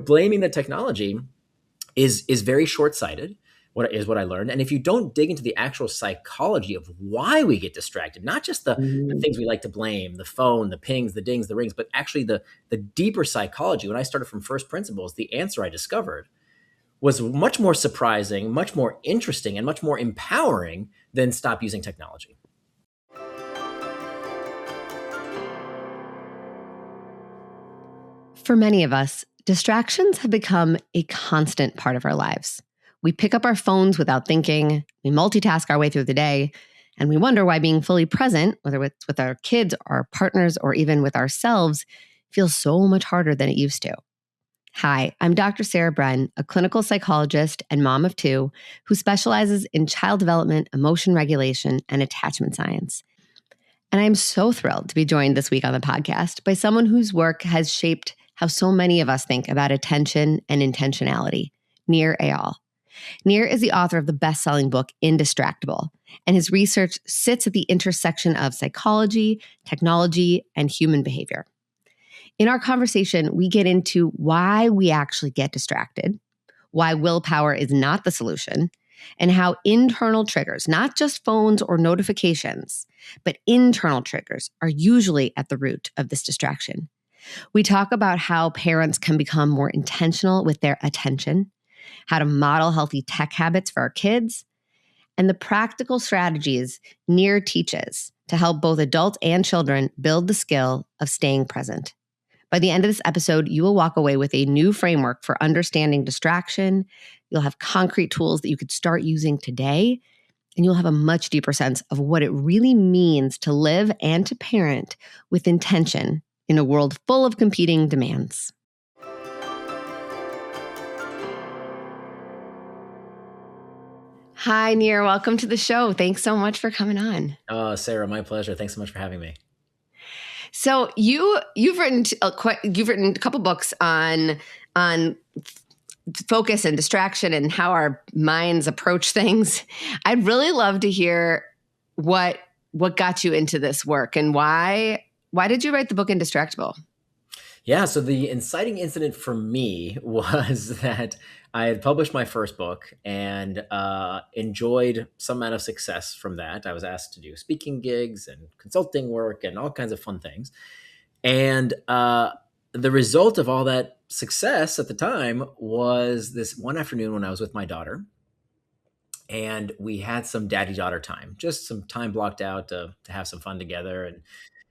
blaming the technology is very short-sighted, what I learned. And if you don't dig into the actual psychology of why we get distracted, not just the things we like to blame, the phone, the pings, the dings, the rings, but actually the deeper psychology. When I started from first principles, the answer I discovered was much more surprising, much more interesting, and much more empowering than stop using technology. For many of us, distractions have become a constant part of our lives. We pick up our phones without thinking, we multitask our way through the day, and we wonder why being fully present, whether it's with our kids, our partners, or even with ourselves, feels so much harder than it used to. Hi, I'm Dr. Sarah Bren, a clinical psychologist and mom of two who specializes in child development, emotion regulation, and attachment science. And I'm so thrilled to be joined this week on the podcast by someone whose work has shaped how so many of us think about attention and intentionality, Nir Eyal. Nir is the author of the best-selling book, Indistractable, and his research sits at the intersection of psychology, technology, and human behavior. In our conversation, we get into why we actually get distracted, why willpower is not the solution, and how internal triggers, not just phones or notifications, but internal triggers are usually at the root of this distraction. We talk about how parents can become more intentional with their attention, how to model healthy tech habits for our kids, and the practical strategies Nir teaches to help both adults and children build the skill of staying present. By the end of this episode, you will walk away with a new framework for understanding distraction. You'll have concrete tools that you could start using today, and you'll have a much deeper sense of what it really means to live and to parent with intention in a world full of competing demands. Hi, Nir. Welcome to the show. Thanks so much for coming on. Sarah, my pleasure. Thanks so much for having me. So you've written a couple books on focus and distraction and how our minds approach things. I'd really love to hear what got you into this work and why did you write the book Indistractable? Yeah, so the inciting incident for me was that I had published my first book and enjoyed some amount of success from that. I was asked to do speaking gigs and consulting work and all kinds of fun things. And the result of all that success at the time was this one afternoon when I was with my daughter. And we had some daddy-daughter time, just some time blocked out to have some fun together. And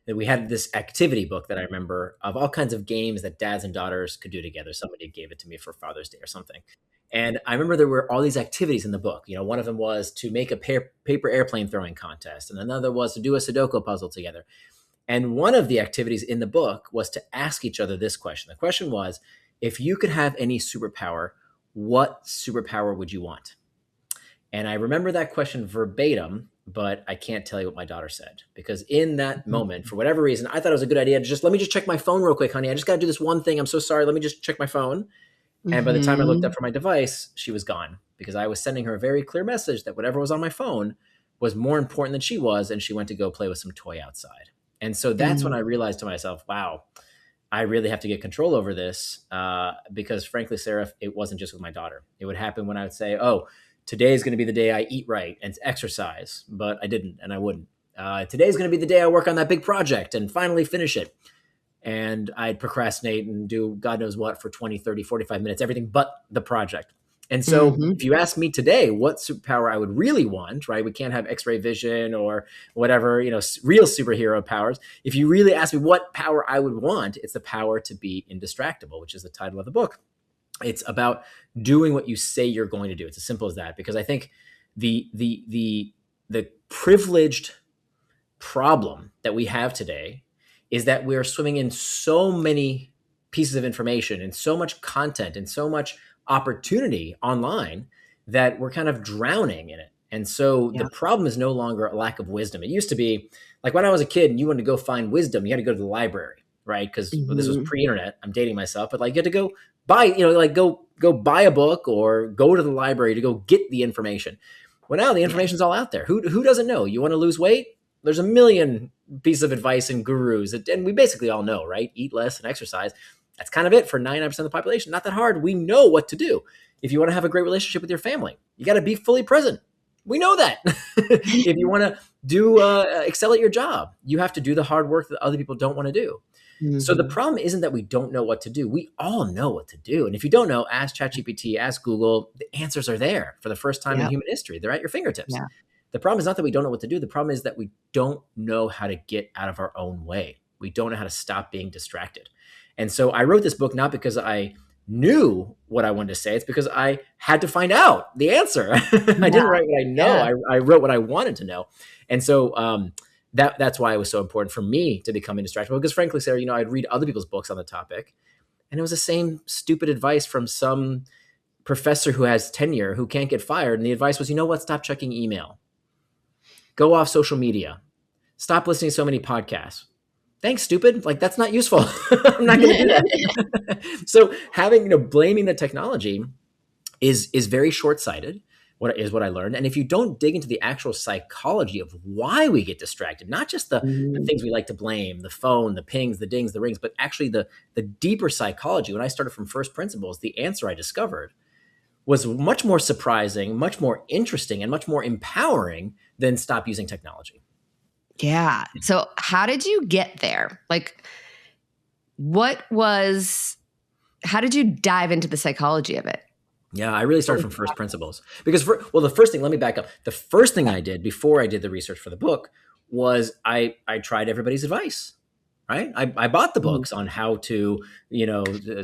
we had this activity book that I remember of all kinds of games that dads and daughters could do together. Somebody gave it to me for Father's Day or something. And I remember there were all these activities in the book. You know, one of them was to make a paper airplane throwing contest. And another was to do a Sudoku puzzle together. And one of the activities in the book was to ask each other this question. The question was, if you could have any superpower, what superpower would you want? And I remember that question verbatim, but I can't tell you what my daughter said, because in that moment, for whatever reason, I thought it was a good idea to let me just check my phone real quick, honey. I just got to do this one thing. I'm so sorry. Let me just check my phone. And by the time I looked up for my device, she was gone, because I was sending her a very clear message that whatever was on my phone was more important than she was. And she went to go play with some toy outside. And so that's when I realized to myself, wow, I really have to get control over this, because frankly, Sarah, it wasn't just with my daughter. It would happen when I would say, oh, today is going to be the day I eat right and exercise, but I didn't and I wouldn't. Today is going to be the day I work on that big project and finally finish it. And I'd procrastinate and do God knows what for 20, 30, 45 minutes, everything but the project. And so if you ask me today what superpower I would really want, right? We can't have X-ray vision or whatever, real superhero powers. If you really ask me what power I would want, it's the power to be indistractable, which is the title of the book. It's about doing what you say you're going to do. It's as simple as that, because I think the privileged problem that we have today is that we're swimming in so many pieces of information and so much content and so much opportunity online that we're kind of drowning in it. And so the problem is no longer a lack of wisdom. It used to be like when I was a kid and you wanted to go find wisdom, you had to go to the library, right? Because this was pre-internet. I'm dating myself, but like you had to go buy, go buy a book or go to the library to go get the information. Well, now the information's all out there. Who doesn't know? You want to lose weight? There's a million pieces of advice and gurus, and we basically all know, right? Eat less and exercise. That's kind of it for 99% of the population. Not that hard. We know what to do. If you want to have a great relationship with your family, you got to be fully present. We know that. If you want to excel at your job, you have to do the hard work that other people don't want to do. So the Mhm. problem isn't that we don't know what to do. We all know what to do. And if you don't know, ask ChatGPT, ask Google. The answers are there for the first time in Yep. human history. They're at your fingertips. Yeah. The problem is not that we don't know what to do. The problem is that we don't know how to get out of our own way. We don't know how to stop being distracted. And so I wrote this book not because I knew what I wanted to say. It's because I had to find out the answer. I didn't Yeah. write what I know. Yeah. I wrote what I wanted to know. And so that's why it was so important for me to become indistractable. Because frankly, Sarah, I'd read other people's books on the topic, and it was the same stupid advice from some professor who has tenure who can't get fired. And the advice was, you know what? Stop checking email. Go off social media. Stop listening to so many podcasts. Thanks, stupid. Like, that's not useful. I'm not going to do that. So having, blaming the technology is very short-sighted. What I learned. And if you don't dig into the actual psychology of why we get distracted, not just the Mhm. things we like to blame, the phone, the pings, the dings, the rings, but actually the deeper psychology. When I started from first principles, the answer I discovered was much more surprising, much more interesting, and much more empowering than stop using technology. Yeah. So how did you get there? Like, how did you dive into the psychology of it? Yeah, I really started from first principles because, the first thing, let me back up. The first thing I did before I did the research for the book was I tried everybody's advice. Right, I bought the Mhm. books on how to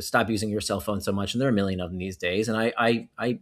stop using your cell phone so much, and there are a million of them these days. And I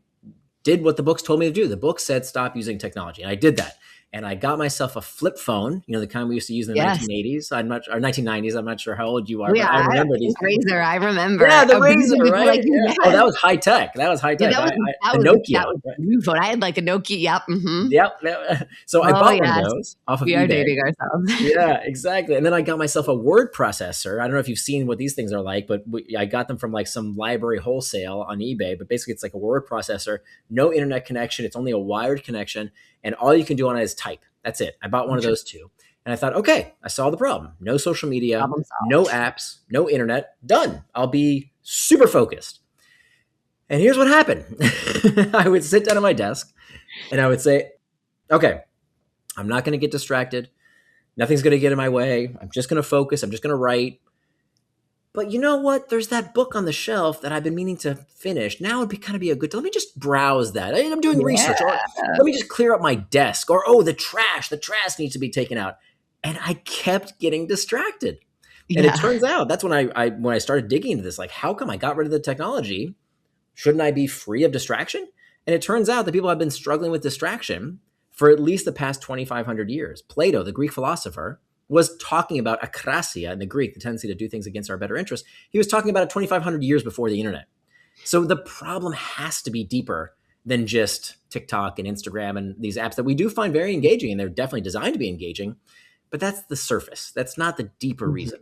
did what the books told me to do. The book said stop using technology, and I did that. And I got myself a flip phone, the kind we used to use in the Yes. 1980s. Or 1990s. I'm not sure how old you are, but Yeah. I I had a remember these. pink razor. I Yeah, remember. the Oh, but even razor, people right? like, Yeah. Oh, yes. that was high tech. That was high Yeah, tech. that The was that Nokia. was Right? a new phone. I had like a Nokia. Yep. Mm-hmm. Yep. So I Oh bought one of yes. those off of We are eBay. dating ourselves. Yeah, exactly. And then I got myself a word processor. I don't know if you've seen what these things are like, but I got them from like some library wholesale on eBay. But basically, it's like a word processor, no internet connection. It's only a wired connection, and all you can do on it is type. That's it. I bought one of those two, and I thought, okay, I solved the problem. No social media, Problem no solved. apps, no internet. Done. I'll be super focused. And here's what happened. I would sit down at my desk, and I would say, okay, I'm not going to get distracted. Nothing's going to get in my way. I'm just going to focus. I'm just going to write. But you know what? There's that book on the shelf that I've been meaning to finish. Now would be kind of be a good. Let me just browse that. I'm doing Yeah. research, or let me just clear up my desk, or oh, the trash. The trash needs to be taken out. And I kept getting distracted. And it Yeah. turns out that's when I started digging into this. Like, how come I got rid of the technology? Shouldn't I be free of distraction? And it turns out that people have been struggling with distraction for at least the past 2,500 years. Plato, the Greek philosopher, was talking about akrasia in the Greek, the tendency to do things against our better interest. He was talking about it 2,500 years before the internet. So the problem has to be deeper than just TikTok and Instagram and these apps that we do find very engaging, and they're definitely designed to be engaging. But that's the surface. That's not the deeper Mhm. reason.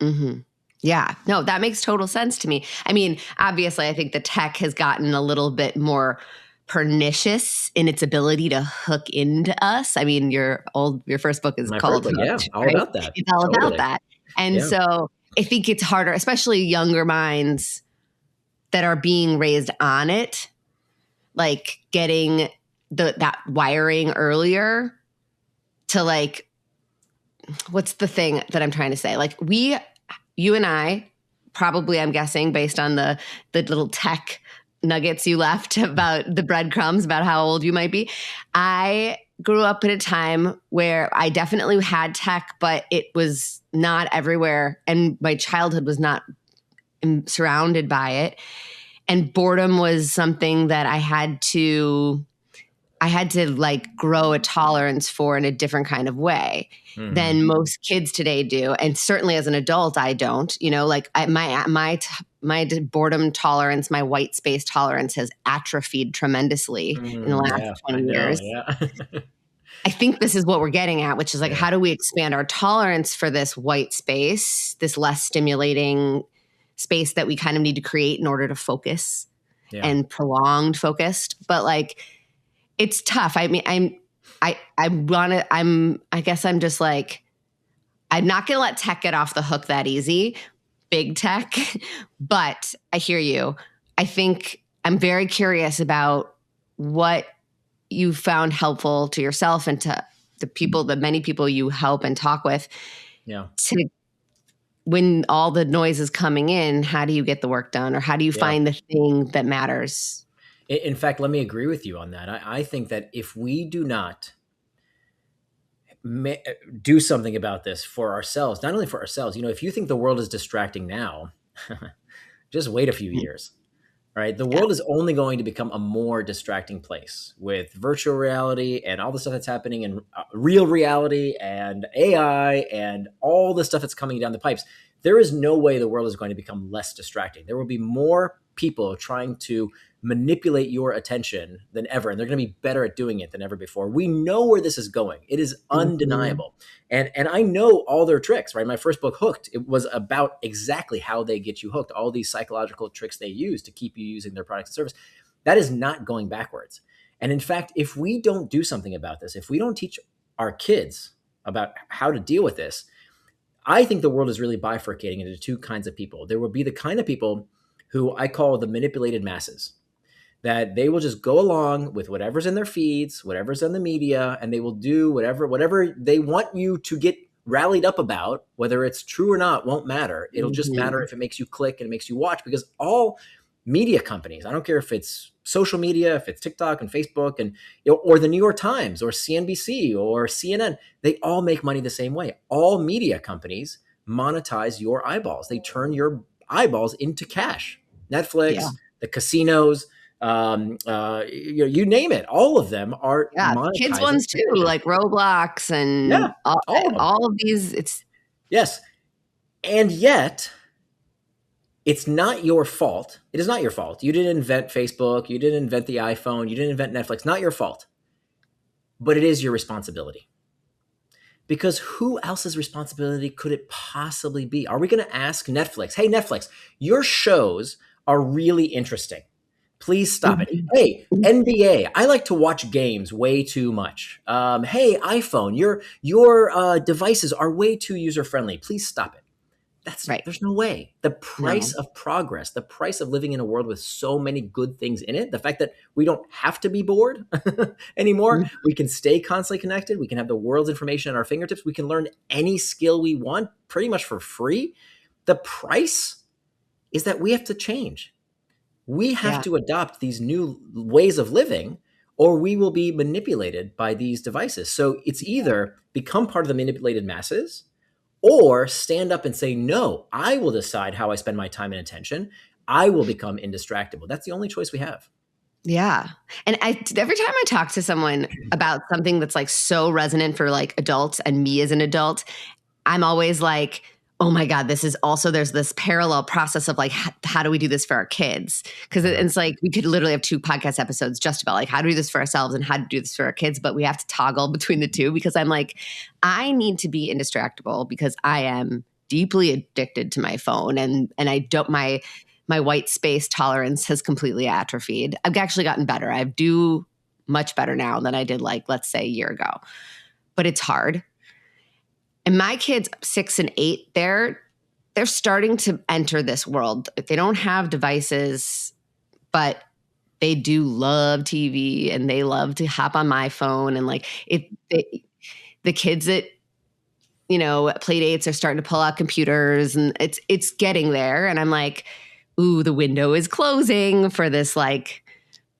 Mhm. Yeah. No, that makes total sense to me. I mean, obviously, I think the tech has gotten a little bit more pernicious in its ability to hook into us. I mean, your first book is My first called book, yeah, Hooked, all right? about that. It's all about Totally. that. And Yeah. so I think it's harder, especially younger minds that are being raised on it, like getting that wiring earlier to like, what's the thing that I'm trying to say? Like you and I, probably, I'm guessing, based on the little tech nuggets you left about the breadcrumbs about how old you might be. I grew up at a time where I definitely had tech, but it was not everywhere. And my childhood was not surrounded by it. And boredom was something that I had to like grow a tolerance for in a different kind of way Mhm. than most kids today do. And certainly as an adult, I don't, like my boredom tolerance, my white space tolerance has atrophied tremendously in the last Yeah, I 20 know, years. yeah. I think this is what we're getting at, which is like, Yeah, how do we expand our tolerance for this white space, this less stimulating space that we kind of need to create in order to focus yeah. and prolonged focused. But like, it's tough. I mean, I guess I'm just like, I'm not going to let tech get off the hook that easy, big tech, but I hear you. I think I'm very curious about what you found helpful to yourself and to the many people you help and talk with, Yeah. to when all the noise is coming in, how do you get the work done, or how do you Yeah. find the thing that matters? In fact, let me agree with you on that. I think that if we do not do something about this for ourselves, not only for ourselves, if you think the world is distracting now, just wait a few years. Right? The Yeah. world is only going to become a more distracting place with virtual reality and all the stuff that's happening in real reality and AI and all the stuff that's coming down the pipes. There is no way the world is going to become less distracting. There will be more people trying to manipulate your attention than ever, and they're going to be better at doing it than ever before. We know where this is going. It is Mhm. undeniable. And I know all their tricks, right? My first book, Hooked, it was about exactly how they get you hooked, all these psychological tricks they use to keep you using their products and service. That is not going backwards. And in fact, if we don't do something about this, if we don't teach our kids about how to deal with this, I think the world is really bifurcating into two kinds of people. There will be the kind of people who I call the manipulated masses, that they will just go along with whatever's in their feeds, whatever's in the media, and they will do whatever they want you to get rallied up about. Whether it's true or not won't matter. It'll just matter Mhm. if it makes you click and it makes you watch, because all media companies, I don't care if it's social media, if it's TikTok and Facebook and or the New York Times or CNBC or CNN, they all make money the same way. All media companies monetize your eyeballs. They turn your eyeballs into cash. Yeah. Netflix, the casinos, you name it, all of them are Yeah. Kids monetizing ones too, attention. like Roblox Yeah, and all of them. all of these. It's Yes, and yet it's not your fault. It is not your fault. You didn't invent Facebook. You didn't invent the iPhone. You didn't invent Netflix. Not your fault, but it is your responsibility. Because who else's responsibility could it possibly be? Are we going to ask Netflix, hey, Netflix, your shows are really interesting. Please stop it. Mhm. Hey, NBA, I like to watch games way too much. Hey, iPhone, your devices are way too user friendly. Please stop it. Right. There's no way. The No. price of progress, the price of living in a world with so many good things in it, the fact that we don't have to be bored anymore, Mm. we can stay constantly connected, we can have the world's information at our fingertips, we can learn any skill we want pretty much for free. The price is that we have to change. We have Yeah. to adopt these new ways of living, or we will be manipulated by these devices. So it's either become part of the manipulated masses, or stand up and say, no, I will decide how I spend my time and attention. I will become indistractable. That's the only choice we have. Yeah. And every time I talk to someone about something that's like so resonant for like adults and me as an adult, I'm always like, oh my God, there's this parallel process of like, how do we do this for our kids? Because Yeah. it's like, we could literally have 2 podcast episodes just about like how to do this for ourselves and how to do this for our kids, but we have to toggle between the two, because I'm like, I need to be indistractable because I am deeply addicted to my phone, and I don't, my white space tolerance has completely atrophied. I've actually gotten better. I do much better now than I did, like, let's say a year ago, but it's hard. And my kids, 6 and 8, they're starting to enter this world. They don't have devices, but they do love TV and they love to hop on my phone, and like the kids that play dates are starting to pull out computers, and it's getting there. And I'm like, ooh, the window is closing for this like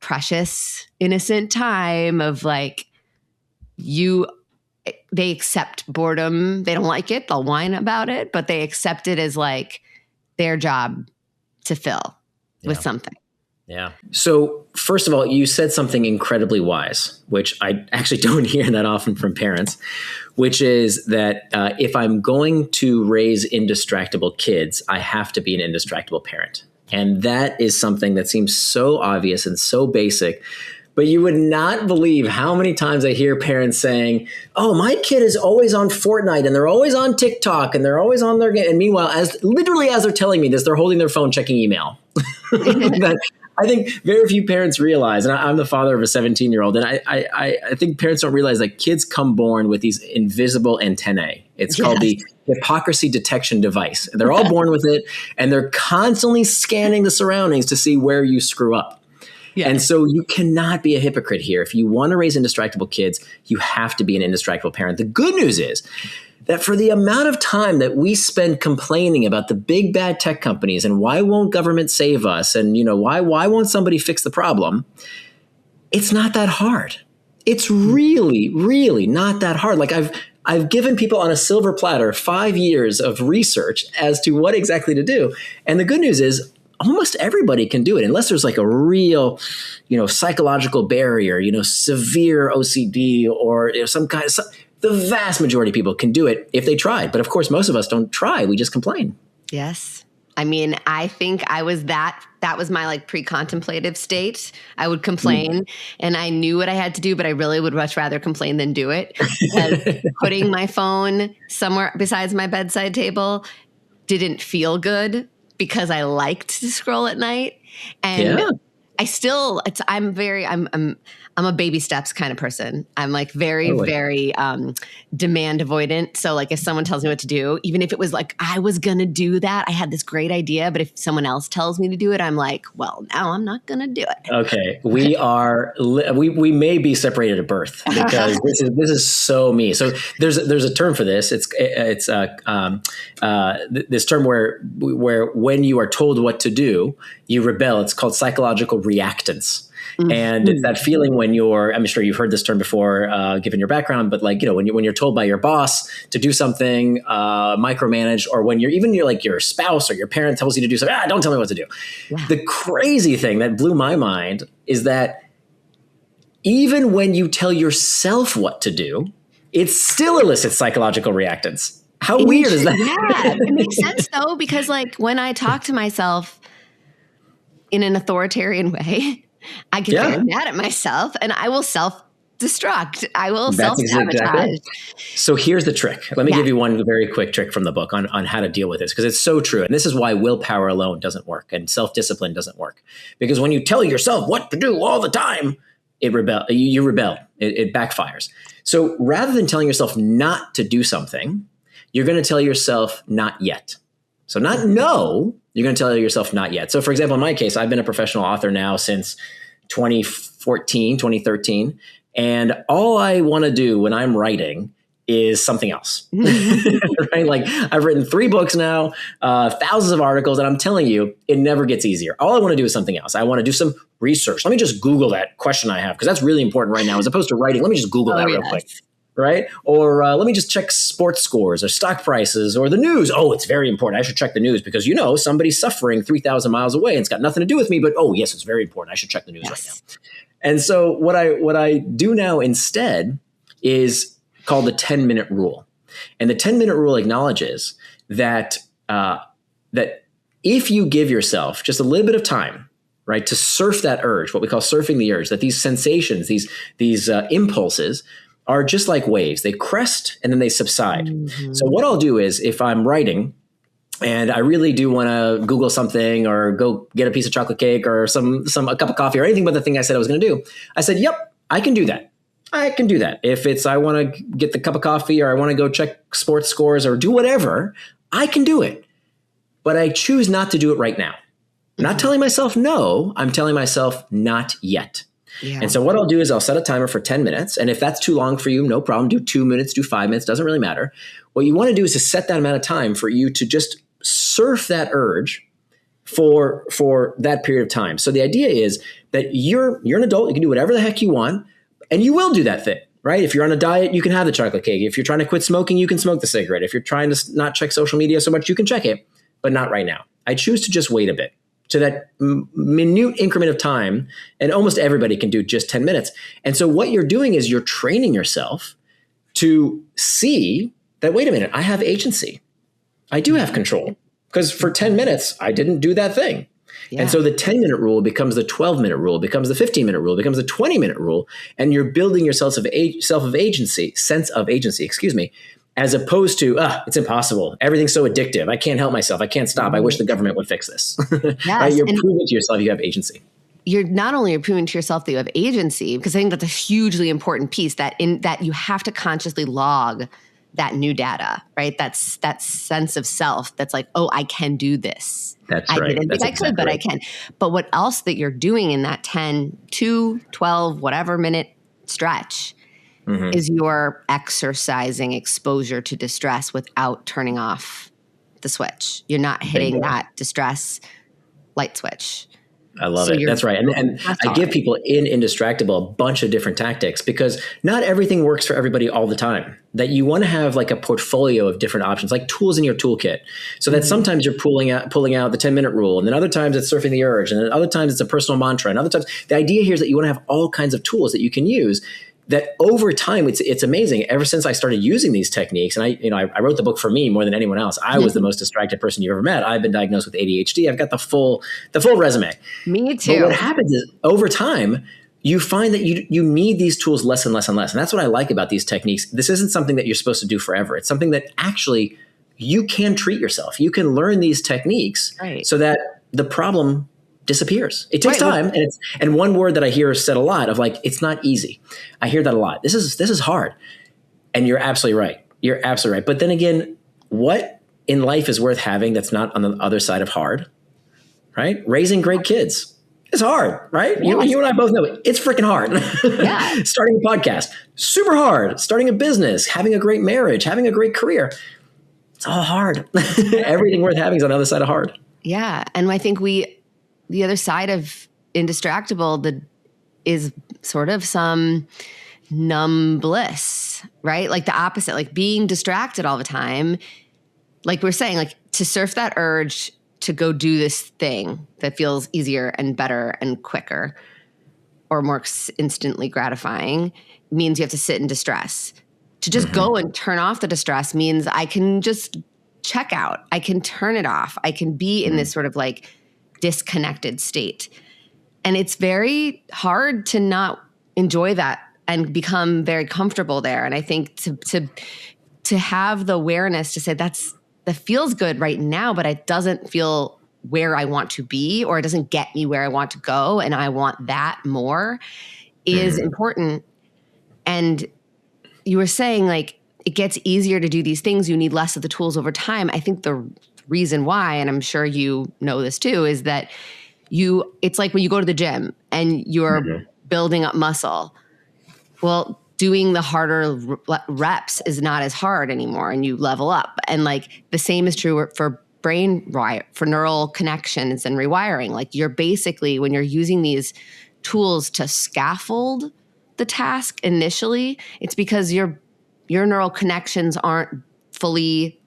precious innocent time of like, you they accept boredom. They don't like it. They'll whine about it, but they accept it as like their job to fill with Yeah. something. Yeah. So, first of all, you said something incredibly wise, which I actually don't hear that often from parents, which is that if I'm going to raise indistractable kids, I have to be an indistractable parent. And that is something that seems so obvious and so basic. But you would not believe how many times I hear parents saying, "Oh, my kid is always on Fortnite and they're always on TikTok and they're always on their game." And meanwhile, as they're telling me this, they're holding their phone checking email. That I think very few parents realize, and I'm the father of a 17-year-old, and I think parents don't realize that kids come born with these invisible antennae It's called Yes. the hypocrisy detection device. They're all born with it, and they're constantly scanning the surroundings to see where you screw up. Yes. And so you cannot be a hypocrite here. If you want to raise indistractable kids, you have to be an indistractable parent. The good news is that for the amount of time that we spend complaining about the big bad tech companies and why won't government save us and why won't somebody fix the problem, it's not that hard. It's really, really not that hard. Like I've given people on a silver platter 5 years of research as to what exactly to do. And the good news is almost everybody can do it unless there's like a real, psychological barrier, severe OCD or some kind of, the vast majority of people can do it if they tried. But of course, most of us don't try. We just complain. Yes. I mean, I think I was that was my like pre-contemplative state. I would complain and I knew what I had to do, but I really would much rather complain than do it. Because putting my phone somewhere besides my bedside table didn't feel good because I liked to scroll at night. And I still, I'm a baby steps kind of person. I'm like very, very demand avoidant. So like if someone tells me what to do, even if it was like I was going to do that, I had this great idea, but if someone else tells me to do it, I'm like, well, now I'm not going to do it. Okay, we may be separated at birth because this is so me. So there's a term for this. It's this term where when you are told what to do, you rebel. It's called psychological reactance. And it's that feeling when I'm sure you've heard this term before, given your background, but like, when you're told by your boss to do something, micromanaged, or when your spouse or your parent tells you to do something, don't tell me what to do. Yeah. The crazy thing that blew my mind is that even when you tell yourself what to do, it still elicits psychological reactance. How weird is that? Yeah, it makes sense though, because like when I talk to myself in an authoritarian way, I get very mad at myself and I will self-destruct. I will self-sabotage. Exactly. So here's the trick. Let me give you one very quick trick from the book on how to deal with this, because it's so true. And this is why willpower alone doesn't work and self-discipline doesn't work. Because when you tell yourself what to do all the time, you rebel. It backfires. So rather than telling yourself not to do something, you're going to tell yourself not yet. So not no, you're going to tell yourself not yet. So for example, in my case, I've been a professional author now since 2013. And all I want to do when I'm writing is something else, right? Like I've written 3 books now, thousands of articles, and I'm telling you, it never gets easier. All I want to do is something else. I want to do some research. Let me just Google that question I have, because that's really important right now, as opposed to writing. Let me just Google that real quick. Right? Or let me just check sports scores or stock prices or the news. Oh, it's very important. I should check the news because, somebody's suffering 3,000 miles away and it's got nothing to do with me. But, oh, yes, it's very important. I should check the news right now. And so what I do now instead is called the 10-minute rule. And the 10-minute rule acknowledges that that if you give yourself just a little bit of time, right, to surf that urge, what we call surfing the urge, that these sensations, these impulses are just like waves. They crest and then they subside. Mm-hmm. So what I'll do is if I'm writing and I really do want to Google something or go get a piece of chocolate cake or a cup of coffee or anything but the thing I said I was going to do, I said, yep, I can do that. I can do that. If it's I want to get the cup of coffee or I want to go check sports scores or do whatever, I can do it. But I choose not to do it right now. I'm not telling myself no, I'm telling myself not yet. Yeah. And so what I'll do is I'll set a timer for 10 minutes. And if that's too long for you, no problem. Do 2 minutes, do 5 minutes, doesn't really matter. What you want to do is to set that amount of time for you to just surf that urge for that period of time. So the idea is that you're an adult, you can do whatever the heck you want, and you will do that thing, right? If you're on a diet, you can have the chocolate cake. If you're trying to quit smoking, you can smoke the cigarette. If you're trying to not check social media so much, you can check it, but not right now. I choose to just wait a bit. To that minute increment of time, and almost everybody can do just 10 minutes. And so what you're doing is you're training yourself to see that, wait a minute, I have agency. I do have control, because for 10 minutes, I didn't do that thing. Yeah. And so the 10-minute rule becomes the 12-minute rule, becomes the 15-minute rule, becomes the 20-minute rule, and you're building your sense of agency, as opposed to, it's impossible. Everything's so addictive. I can't help myself. I can't stop. I wish the government would fix this. Yes, right? You're proving to yourself you have agency. You're not only proving to yourself that you have agency, because I think that's a hugely important piece, that you have to consciously log that new data, right? That's that sense of self that's like, oh, I can do this. That's I right. didn't think That's I could, exactly but I right. can. But what else that you're doing in that 10, 2, 12, whatever minute stretch Mm-hmm. is you're exercising exposure to distress without turning off the switch. You're not hitting Bingo. that distress light switch. I love So it. you're That's right. building And stress I give tolerance. people in Indistractable a bunch of different tactics because not everything works for everybody all the time. That you want to have like a portfolio of different options, like tools in your toolkit. So that sometimes you're pulling out the 10-minute rule, and then other times it's surfing the urge, and then other times it's a personal mantra, and other times the idea here is that you want to have all kinds of tools that you can use. That over time, it's amazing. Ever since I started using these techniques, and I wrote the book for me more than anyone else. I was the most distracted person you ever met. I've been diagnosed with ADHD. I've got the full resume. Me But what too. happens is over time, you find that you need these tools less and less and less. And that's what I like about these techniques. This isn't something that you're supposed to do forever. It's something that actually you can treat yourself. You can learn these techniques Right. so that the problem disappears. It takes Right. time. And one word that I hear said a lot of like, it's not easy. I hear that a lot. This is hard. And you're absolutely right. You're absolutely right. But then again, what in life is worth having that's not on the other side of hard? Right? Raising great kids. It's hard, right? Yes. You and I both know it. It's freaking hard. Yeah. Starting a podcast, super hard. Starting a business, having a great marriage, having a great career. It's all hard. Everything worth having is on the other side of hard. Yeah. And I think the other side of Indistractable is sort of some numb bliss, right? Like the opposite, like being distracted all the time. Like we're saying, like to surf that urge to go do this thing that feels easier and better and quicker or more instantly gratifying means you have to sit in distress. To just go and turn off the distress means I can just check out. I can turn it off. I can be in this sort of like disconnected state. And it's very hard to not enjoy that and become very comfortable there. And I think to have the awareness to say that feels good right now, but it doesn't feel where I want to be, or it doesn't get me where I want to go, and I want that more is important. And you were saying like it gets easier to do these things. You need less of the tools over time. I think the reason why, and I'm sure you know this too, is that it's like when you go to the gym and you're building up muscle. Well, doing the harder reps is not as hard anymore, and you level up. And like the same is true for for neural connections and rewiring. Like you're basically, when you're using these tools to scaffold the task initially, it's because your neural connections aren't fully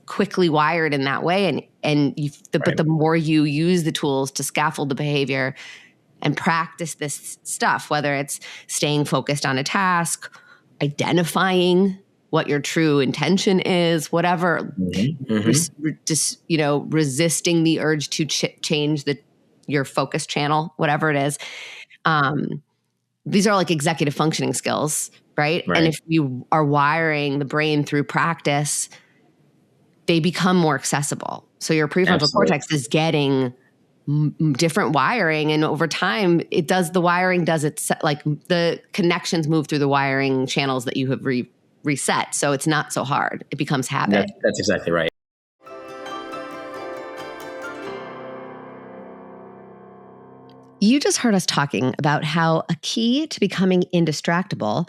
quickly wired in that way. But the more you use the tools to scaffold the behavior and practice this stuff, whether it's staying focused on a task, identifying what your true intention is, whatever, resisting the urge to change your focus channel, whatever it is. These are like executive functioning skills, right? And if you are wiring the brain through practice, they become more accessible. So your prefrontal cortex is getting different wiring, and over time the wiring does it, like the connections move through the wiring channels that you have reset. So it's not so hard. It becomes habit. That's exactly right. You just heard us talking about how a key to becoming indistractable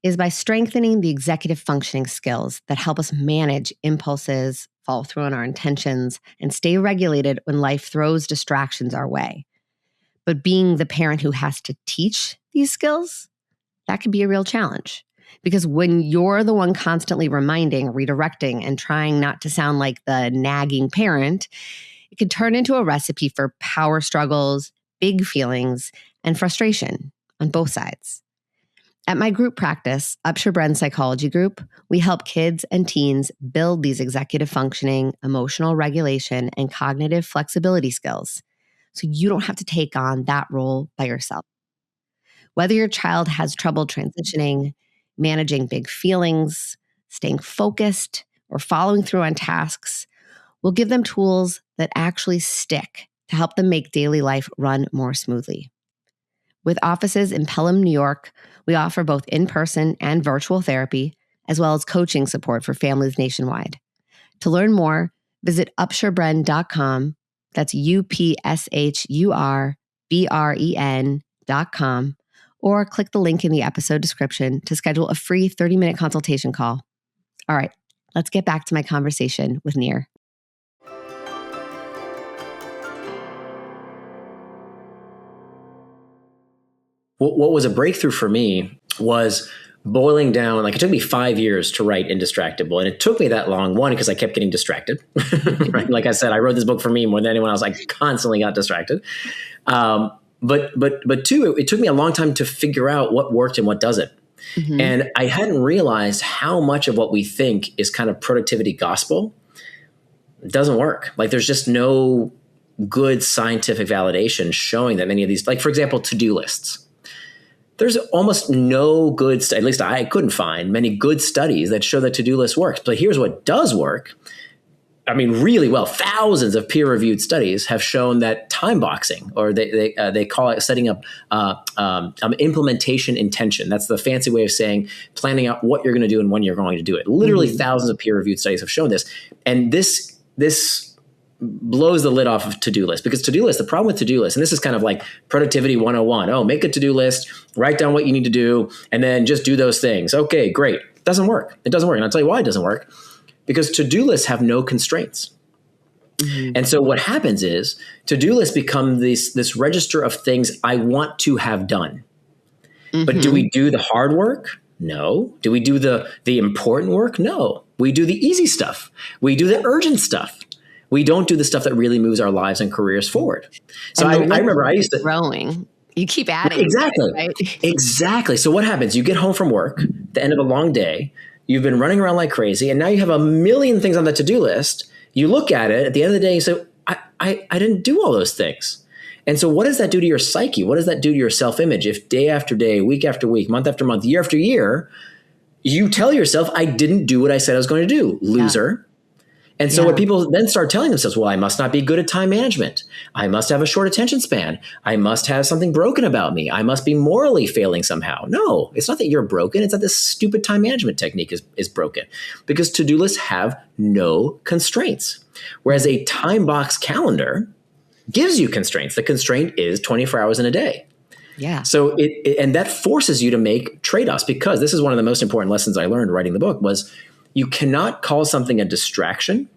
is by strengthening the executive functioning skills that help us manage impulses, follow through on our intentions, and stay regulated when life throws distractions our way. But being the parent who has to teach these skills, that can be a real challenge. Because when you're the one constantly reminding, redirecting, and trying not to sound like the nagging parent, it can turn into a recipe for power struggles, big feelings, and frustration on both sides. At my group practice, Upshur Brain Psychology Group, we help kids and teens build these executive functioning, emotional regulation, and cognitive flexibility skills, so you don't have to take on that role by yourself. Whether your child has trouble transitioning, managing big feelings, staying focused, or following through on tasks, we'll give them tools that actually stick to help them make daily life run more smoothly. With offices in Pelham, New York, we offer both in-person and virtual therapy, as well as coaching support for families nationwide. To learn more, visit upshurbren.com. That's UPSHURBREN.com, or click the link in the episode description to schedule a free 30-minute consultation call. All right, let's get back to my conversation with Nir. What was a breakthrough for me was boiling down, like it took me 5 years to write Indistractable. And it took me that long, one, because I kept getting distracted, right? Like I said, I wrote this book for me more than anyone else. I constantly got distracted. But two, it took me a long time to figure out what worked and what doesn't. Mm-hmm. And I hadn't realized how much of what we think is kind of productivity gospel doesn't work. Like there's just no good scientific validation showing that many of these, like for example, to-do lists. There's almost no good, at least I couldn't find many good studies that show that to-do list works. But here's what does work. I mean, really well, thousands of peer-reviewed studies have shown that time boxing, or they call it setting up implementation intention. That's the fancy way of saying planning out what you're going to do and when you're going to do it. Literally thousands of peer-reviewed studies have shown this. And this blows the lid off of to-do list, because to-do list, the problem with to-do list, and this is kind of like productivity 101. Oh, make a to-do list, write down what you need to do, and then just do those things. Okay, great. It doesn't work. It doesn't work. And I'll tell you why it doesn't work. Because to-do lists have no constraints. Mm-hmm. And so what happens is to-do lists become this register of things I want to have done. Mm-hmm. But do we do the hard work? No. Do we do the important work? No. We do the easy stuff. We do the urgent stuff. We don't do the stuff that really moves our lives and careers forward. So I remember I used to growing. You keep adding. Exactly. Right? Exactly. So what happens? You get home from work, the end of a long day, you've been running around like crazy, and now you have a million things on the to-do list. You look at it at the end of the day, you say, I didn't do all those things. And so what does that do to your psyche? What does that do to your self-image if day after day, week after week, month after month, year after year, you tell yourself, I didn't do what I said I was going to do, loser. Yeah. And so what people then start telling themselves, well, I must not be good at time management. I must have a short attention span. I must have something broken about me. I must be morally failing somehow. No, it's not that you're broken. It's that this stupid time management technique is broken, because to-do lists have no constraints. Whereas a time box calendar gives you constraints. The constraint is 24 hours in a day. Yeah. So and that forces you to make trade-offs, because this is one of the most important lessons I learned writing the book was you cannot call something a distraction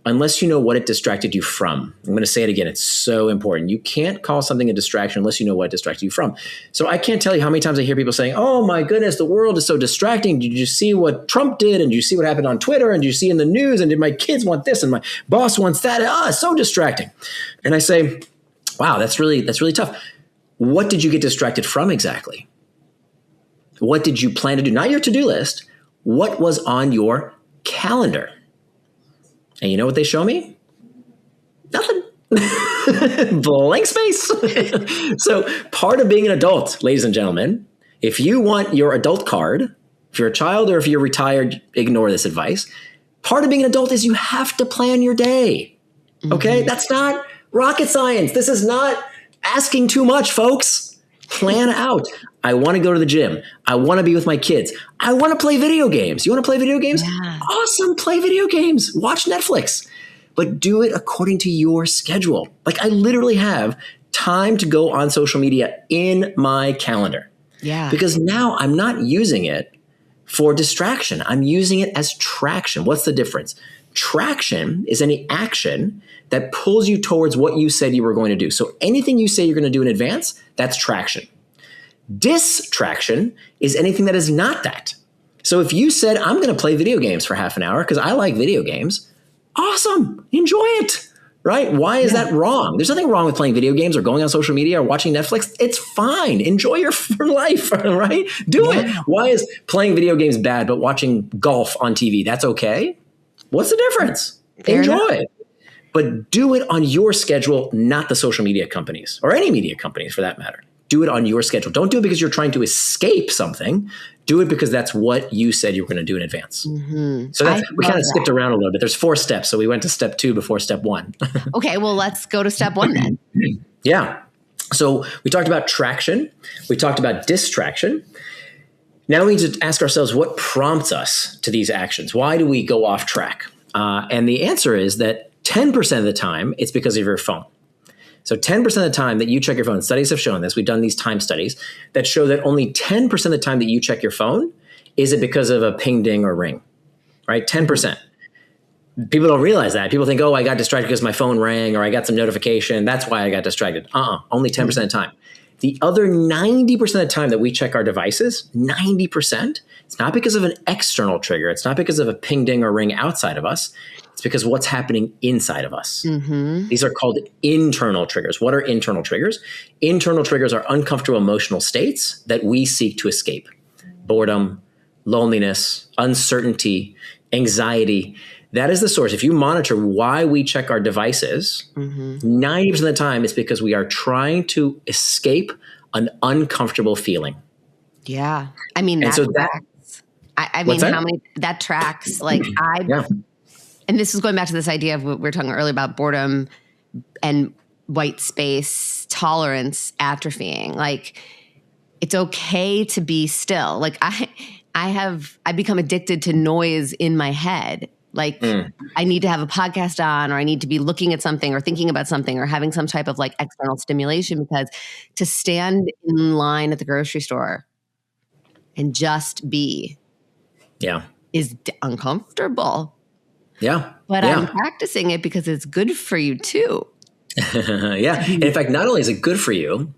unless you know what it distracted you from. I'm going to say it again. It's so important. You can't call something a distraction unless you know what it distracted you from. So I can't tell you how many times I hear people saying, oh my goodness, the world is so distracting. Did you see what Trump did? And did you see what happened on Twitter? And did you see in the news? And did my kids want this? And my boss wants that? It's so distracting. And I say, wow, that's really tough. What did you get distracted from exactly? What did you plan to do? Not your to-do list. What was on your calendar? And you know what they show me? Nothing. Blank space. So part of being an adult, ladies and gentlemen, if you want your adult card, if you're a child or if you're retired, ignore this advice. Part of being an adult is you have to plan your day. Okay? Mm-hmm. That's not rocket science. This is not asking too much, folks. Plan out. I want to go to the gym. I want to be with my kids. I want to play video games. You want to play video games? Yeah. Awesome. Play video games. Watch Netflix. But do it according to your schedule. Like I literally have time to go on social media in my calendar. Yeah. Because now I'm not using it for distraction. I'm using it as traction. What's the difference? Traction is any action that pulls you towards what you said you were going to do. So anything you say you're going to do in advance, that's traction. Distraction is anything that is not that. So if you said, I'm going to play video games for half an hour because I like video games, awesome, enjoy it, right? Why is that wrong? There's nothing wrong with playing video games or going on social media or watching Netflix. It's fine. Enjoy your life, right? Do it. Why is playing video games bad, but watching golf on TV, that's okay? What's the difference? Enjoy it. But do it on your schedule, not the social media companies or any media companies for that matter. Do it on your schedule. Don't do it because you're trying to escape something. Do it because that's what you said you were going to do in advance. Mm-hmm. So we kind of skipped around a little bit. There's 4 steps. So we went to step 2 before step 1. Okay, well, let's go to step 1 then. Yeah. So we talked about traction. We talked about distraction. Now we need to ask ourselves what prompts us to these actions. Why do we go off track? And the answer is that 10% of the time, it's because of your phone. So 10% of the time that you check your phone, studies have shown this, we've done these time studies that show that only 10% of the time that you check your phone is it because of a ping, ding, or ring, right? 10%. People don't realize that. People think, oh, I got distracted because my phone rang or I got some notification. That's why I got distracted. Only 10% of the time. The other 90% of the time that we check our devices, 90%, it's not because of an external trigger. It's not because of a ping, ding, or ring outside of us. It's because what's happening inside of us. Mm-hmm. These are called internal triggers. What are internal triggers? Internal triggers are uncomfortable emotional states that we seek to escape. Boredom, loneliness, uncertainty, anxiety. That is the source. If you monitor why we check our devices, 90% of the time it's because we are trying to escape an uncomfortable feeling. Yeah. I mean, that tracks. I mean, how many, that tracks. Like and this is going back to this idea of what we were talking earlier about boredom and white space tolerance atrophying. Like, it's okay to be still. Like I've become addicted to noise in my head. Like I need to have a podcast on, or I need to be looking at something or thinking about something or having some type of like external stimulation, because to stand in line at the grocery store and just be is uncomfortable. Yeah. But I'm practicing it because it's good for you too. And in fact, not only is it good for you,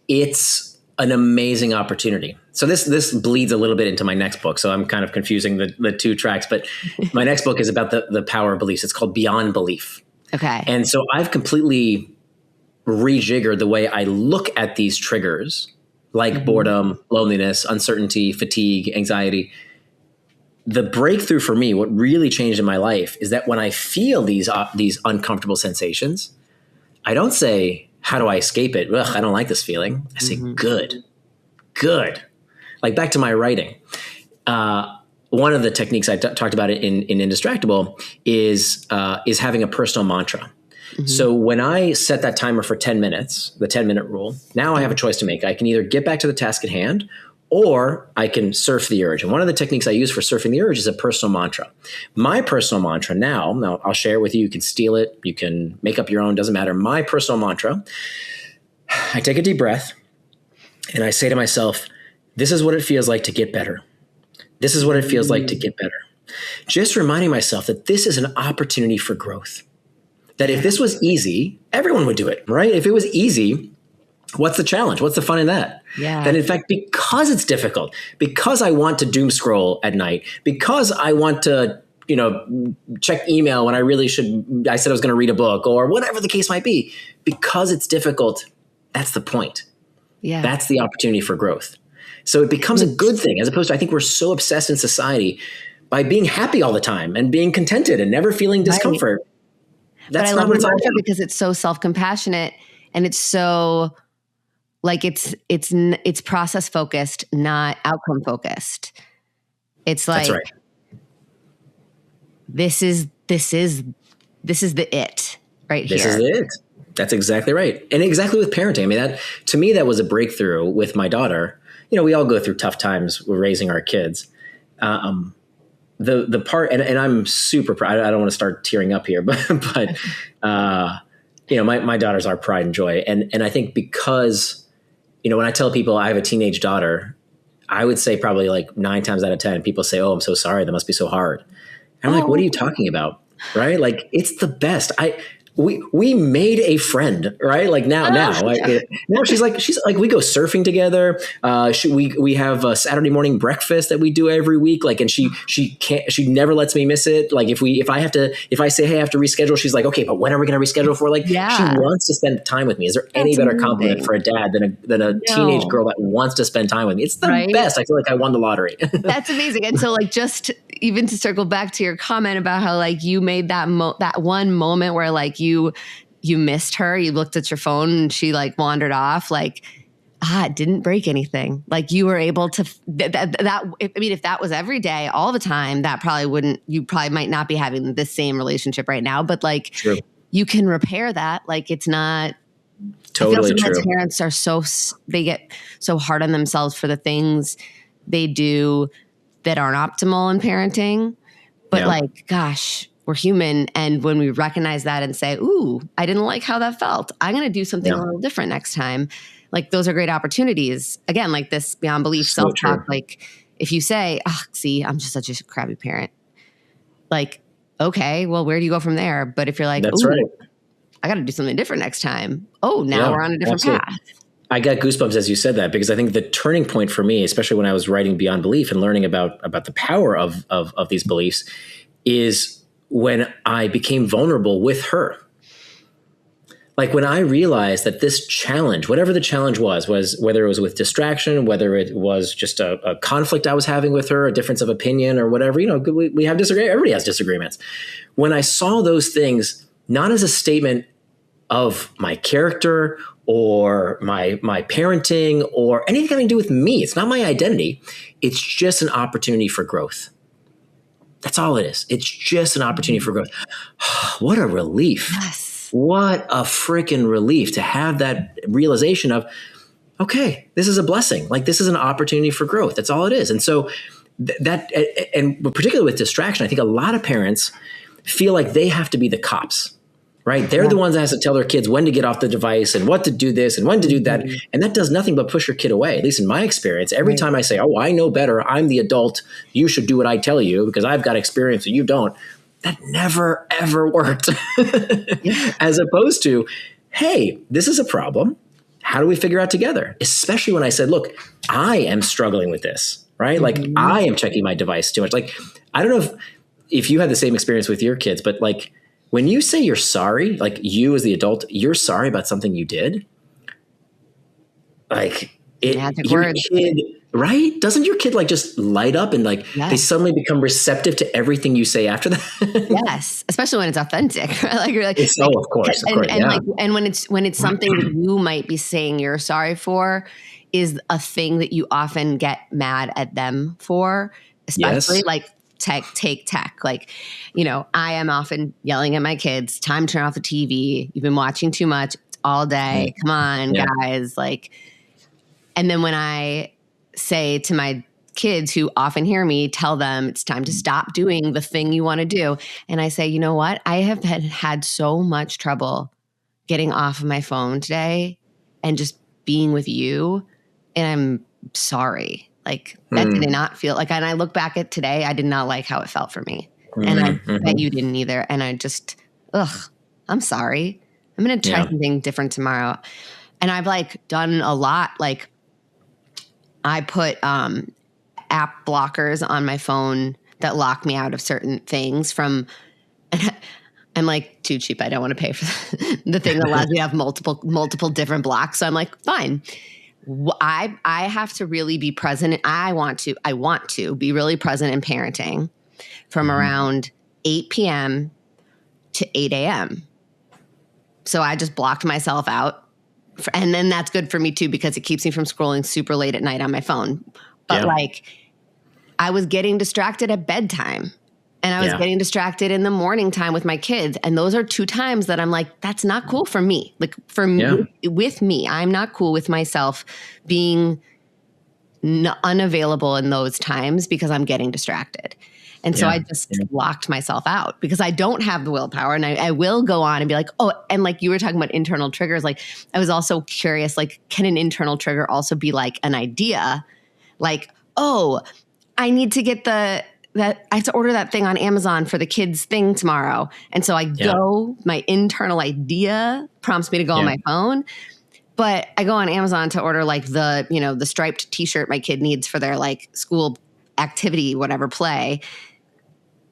it's an amazing opportunity. So this bleeds a little bit into my next book. So I'm kind of confusing the two tracks, but my next book is about the power of beliefs. It's called Beyond Belief. Okay. And so I've completely rejiggered the way I look at these triggers, like boredom, loneliness, uncertainty, fatigue, anxiety. The breakthrough for me, what really changed in my life, is that when I feel these uncomfortable sensations, I don't say, how do I escape it? Ugh, I don't like this feeling. I say, good. Like back to my writing. One of the techniques I talked about in Indistractable is having a personal mantra. So when I set that timer for 10 minutes, the 10-minute rule, now I have a choice to make. I can either get back to the task at hand, or I can surf the urge. And one of the techniques I use for surfing the urge is a personal mantra. My personal mantra now I'll share it with you. You can steal it. You can make up your own. Doesn't matter. My personal mantra, I take a deep breath and I say to myself, this is what it feels like to get better. This is what it feels like to get better. Just reminding myself that this is an opportunity for growth. That if this was easy, everyone would do it, right? If it was easy, what's the challenge? What's the fun in that? Yeah. That in fact, because it's difficult, because I want to doom scroll at night, because I want to, check email when I really should, I said I was going to read a book, or whatever the case might be, because it's difficult, that's the point. Yeah. That's the opportunity for growth. So it becomes a good thing, as opposed to, I think we're so obsessed in society by being happy all the time and being contented and never feeling discomfort. Right. That's but not what it's all about, about. because it's so self-compassionate and it's so like it's process focused, not outcome focused. It's like, that's right. This is the it right here. This is it. That's exactly right. And exactly with parenting. I mean, that to me, that was a breakthrough with my daughter. We all go through tough times with raising our kids. The part, and I'm super proud. I don't want to start tearing up here, but my daughter's our pride and joy. And I think because, when I tell people I have a teenage daughter, I would say probably like 9 times out of 10, people say, "Oh, I'm so sorry. That must be so hard." And I'm like, what are you talking about? Right? Like, it's the best. We made a friend, right? Like now she's like, we go surfing together. We have a Saturday morning breakfast that we do every week. Like, and she never lets me miss it. Like if I say, hey, I have to reschedule, she's like, okay, but when are we going to reschedule for? Like, she wants to spend time with me. Is there any better compliment for a dad than a teenage girl that wants to spend time with me? It's the best. I feel like I won the lottery. That's amazing. And so like, just even to circle back to your comment about how like you made that one moment where like you missed her, you looked at your phone and she like wandered off, like, it didn't break anything. Like you were able to, if that was every day, all the time, you probably might not be having the same relationship right now, but like, true. You can repair that. Like it's not totally I feel true. parents are they get so hard on themselves for the things they do that aren't optimal in parenting. But like, gosh, we're human. And when we recognize that and say, ooh, I didn't like how that felt, I'm going to do something a little different next time. Like, those are great opportunities. Again, like this beyond belief self-talk. Like, if you say, oh, see, I'm just such a crappy parent. Like, okay, well, where do you go from there? But if you're like, That's ooh, right. I got to do something different next time. Oh, now we're on a different path. I got goosebumps as you said that, because I think the turning point for me, especially when I was writing Beyond Belief and learning about the power of these beliefs, is when I became vulnerable with her. Like, when I realized that this challenge, whatever the challenge was whether it was with distraction, whether it was just a conflict I was having with her, a difference of opinion or whatever, we have disagreements. Everybody has disagreements. When I saw those things, not as a statement of my character or my parenting or anything having to do with me, it's not my identity. It's just an opportunity for growth. That's all it is. It's just an opportunity for growth. What a relief. Yes. What a freaking relief to have that realization of, okay, this is a blessing. Like, this is an opportunity for growth. That's all it is. And so and particularly with distraction, I think a lot of parents feel like they have to be the cops, right? They're the ones that has to tell their kids when to get off the device and what to do this and when to do that. And that does nothing but push your kid away. At least in my experience, every time I say, oh, I know better, I'm the adult, you should do what I tell you because I've got experience and you don't. That never, ever worked. As opposed to, hey, this is a problem. How do we figure out together? Especially when I said, look, I am struggling with this, right? Like, I am checking my device too much. Like, I don't know if you had the same experience with your kids, but like, when you say you're sorry, like you as the adult, you're sorry about something you did, like your kid, right? Doesn't your kid like just light up and like they suddenly become receptive to everything you say after that? Yes, especially when it's authentic. Right? Like, you're like, of course, and when it's something that you might be saying you're sorry for, is a thing that you often get mad at them for, especially like. Take tech. Like, I am often yelling at my kids, time to turn off the TV. You've been watching too much all day. Come on, guys. Like, and then when I say to my kids who often hear me, tell them it's time to stop doing the thing you want to do. And I say, you know what? I have had so much trouble getting off of my phone today and just being with you. And I'm sorry. Like, that did not feel like, and I look back at today, I did not like how it felt for me. And I bet you didn't either. And I just, I'm sorry. I'm going to try something different tomorrow. And I've like done a lot. Like, I put app blockers on my phone that lock me out of certain things I'm like, too cheap. I don't want to pay for the thing that allows me to have multiple different blocks. So I'm like, fine. I have to really be present. I want to be really present in parenting from around 8 p.m. to 8 a.m. So I just blocked myself out. And then that's good for me too, because it keeps me from scrolling super late at night on my phone. But like, I was getting distracted at bedtime. And I was getting distracted in the morning time with my kids. And those are two times that I'm like, that's not cool for me. Like, for me, with me, I'm not cool with myself being unavailable in those times because I'm getting distracted. And so I just locked myself out because I don't have the willpower. And I will go on and be like, oh, and like you were talking about internal triggers. Like, I was also curious, like, can an internal trigger also be like an idea? Like, oh, I need to get that I have to order that thing on Amazon for the kids thing tomorrow. And so I go, my internal idea prompts me to go on my phone, but I go on Amazon to order like the striped t-shirt my kid needs for their like school activity, whatever play.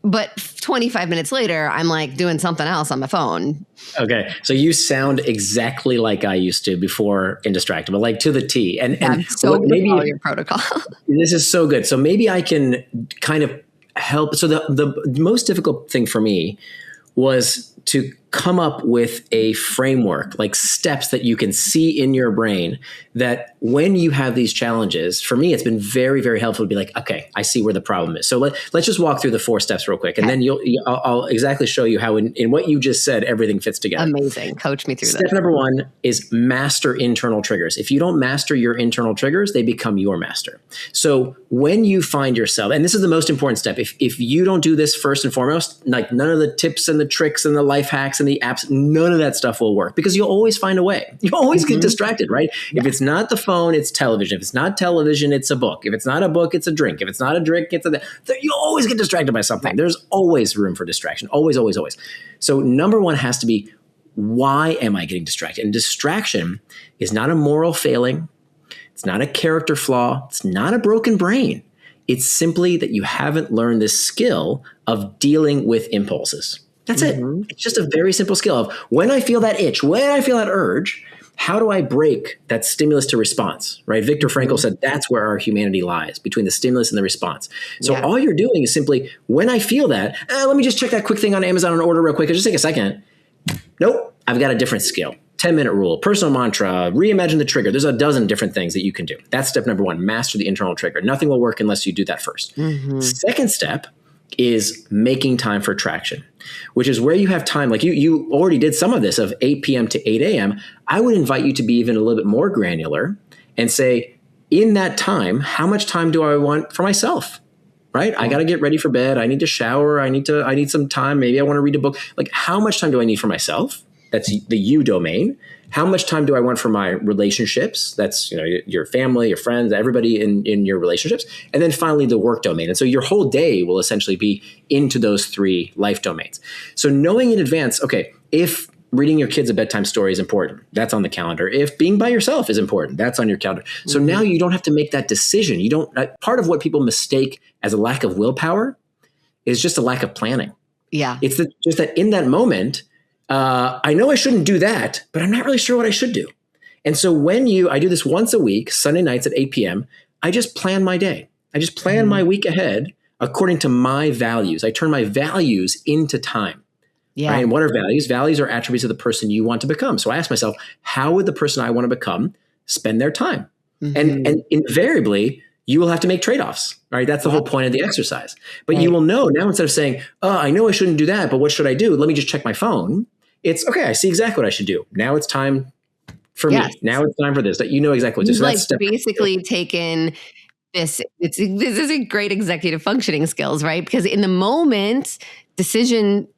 But 25 minutes later, I'm like doing something else on my phone. Okay. So you sound exactly like I used to before Indistractable, like to the T. And I'm so good maybe all your protocol. This is so good. So maybe I can kind of help. So the most difficult thing for me was to come up with a framework, like steps that you can see in your brain, that when you have these challenges, for me, it's been very, very helpful to be like, okay, I see where the problem is. So let's just walk through the 4 steps real quick. And then I'll exactly show you how in what you just said, everything fits together. Amazing. Coach me through that. Step number 1 is master internal triggers. If you don't master your internal triggers, they become your master. So when you find yourself, and this is the most important step, if you don't do this first and foremost, like none of the tips and the tricks and the life hacks and the apps, none of that stuff will work, because you'll always find a way. You always get distracted, right? Yeah. If it's not the phone, it's television. If it's not television, it's a book. If it's not a book, it's a drink. If it's not a drink, it's you'll always get distracted by something. Right. There's always room for distraction. Always, always, always. So number 1 has to be, why am I getting distracted? And distraction is not a moral failing. It's not a character flaw. It's not a broken brain. It's simply that you haven't learned this skill of dealing with impulses. That's it. It's just a very simple skill of, when I feel that itch, when I feel that urge, how do I break that stimulus to response, right? Viktor Frankl said that's where our humanity lies, between the stimulus and the response. So all you're doing is simply, when I feel that, let me just check that quick thing on Amazon and order real quick. It'll just take a second. Nope, I've got a different skill. 10-minute rule, personal mantra, reimagine the trigger. There's a dozen different things that you can do. That's step number 1, master the internal trigger. Nothing will work unless you do that first. Second step is making time for traction, which is where you have time. Like you already did some of this of 8 p.m. to 8 a.m. I would invite you to be even a little bit more granular and say, in that time, how much time do I want for myself? Right? I got to get ready for bed. I need to shower. I need some time. Maybe I want to read a book. Like, how much time do I need for myself? That's the you domain. How much time do I want for my relationships? That's, your family, your friends, everybody in your relationships. And then finally, the work domain. And so your whole day will essentially be into those 3 life domains. So knowing in advance, okay, if reading your kids a bedtime story is important, that's on the calendar. If being by yourself is important, that's on your calendar. So now you don't have to make that decision. You don't. Part of what people mistake as a lack of willpower is just a lack of planning. Yeah. It's just that in that moment, I know I shouldn't do that, but I'm not really sure what I should do. And so I do this once a week, Sunday nights at 8 p.m., I just plan my day. I just plan my week ahead according to my values. I turn my values into time. Yeah. Right? And what are values? Values are attributes of the person you want to become. So I ask myself, how would the person I want to become spend their time? And invariably, you will have to make trade-offs, right? That's the whole point of the exercise. But you will know now, instead of saying, oh, I know I shouldn't do that, but what should I do? Let me just check my phone. It's okay. I see exactly what I should do. Now it's time for me. Now it's time for this. That you know exactly what to do. So like basically taken this. This is a great executive functioning skills, right? Because in the moment, decisions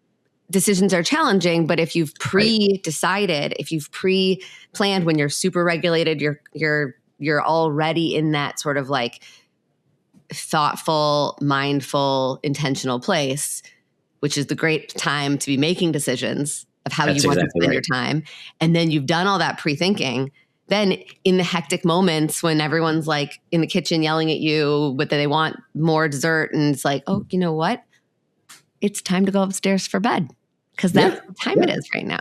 are challenging. But if you've pre-decided, if you've pre-planned, when you're super regulated, you're already in that sort of like thoughtful, mindful, intentional place, which is the great time to be making decisions of how you want to spend your time. And then you've done all that pre-thinking. Then in the hectic moments when everyone's like in the kitchen yelling at you, but they want more dessert, and it's like, oh, you know what? It's time to go upstairs for bed. Because that's the time it is right now.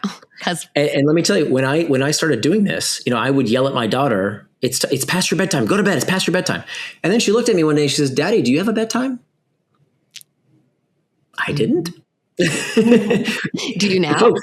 And let me tell you, when I started doing this, I would yell at my daughter, it's past your bedtime. Go to bed. It's past your bedtime. And then she looked at me one day and she says, Daddy, do you have a bedtime? I didn't. Do you now?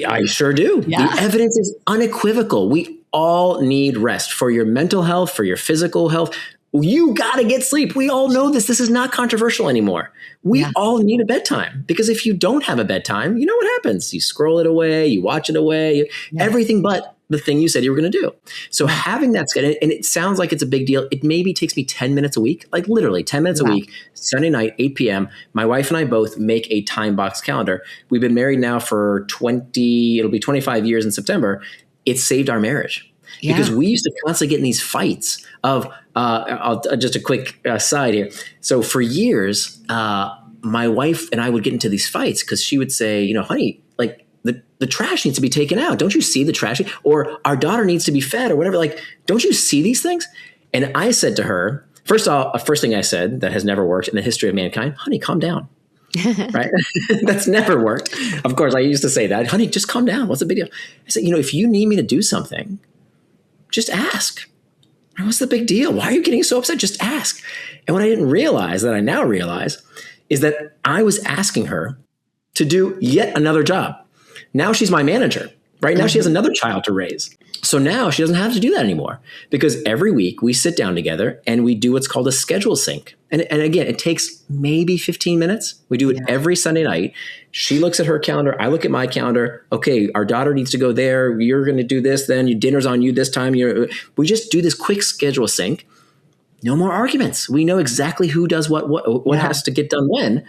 I sure do. Yeah. The evidence is unequivocal. We all need rest for your mental health, for your physical health. You got to get sleep. We all know this. This is not controversial anymore. We all need a bedtime, because if you don't have a bedtime, you know what happens? You scroll it away, you watch it away, everything but the thing you said you were going to do. So having that schedule, and it sounds like it's a big deal. It maybe takes me 10 minutes a week, like literally 10 minutes a week, Sunday night, 8 p.m. My wife and I both make a time box calendar. We've been married now for it'll be 25 years in September. It saved our marriage. Because we used to constantly get in these fights of, just a quick side here. So for years, my wife and I would get into these fights because she would say, honey, like the trash needs to be taken out. Don't you see the trash? Or our daughter needs to be fed or whatever. Like, don't you see these things? And I said to her, first thing I said that has never worked in the history of mankind, honey, calm down. Right? That's never worked. Of course, I used to say that, honey, just calm down. What's the big deal? I said, if you need me to do something, just ask. What's the big deal? Why are you getting so upset? Just ask. And what I didn't realize, that I now realize, is that I was asking her to do yet another job. Now she's my manager, right? Now she has another child to raise. So now she doesn't have to do that anymore because every week we sit down together and we do what's called a schedule sync. And again, it takes maybe 15 minutes. We do it every Sunday night. She looks at her calendar. I look at my calendar. Okay, our daughter needs to go there. You're going to do this. Then your dinner's on you this time. We just do this quick schedule sync. No more arguments. We know exactly who does what has to get done when.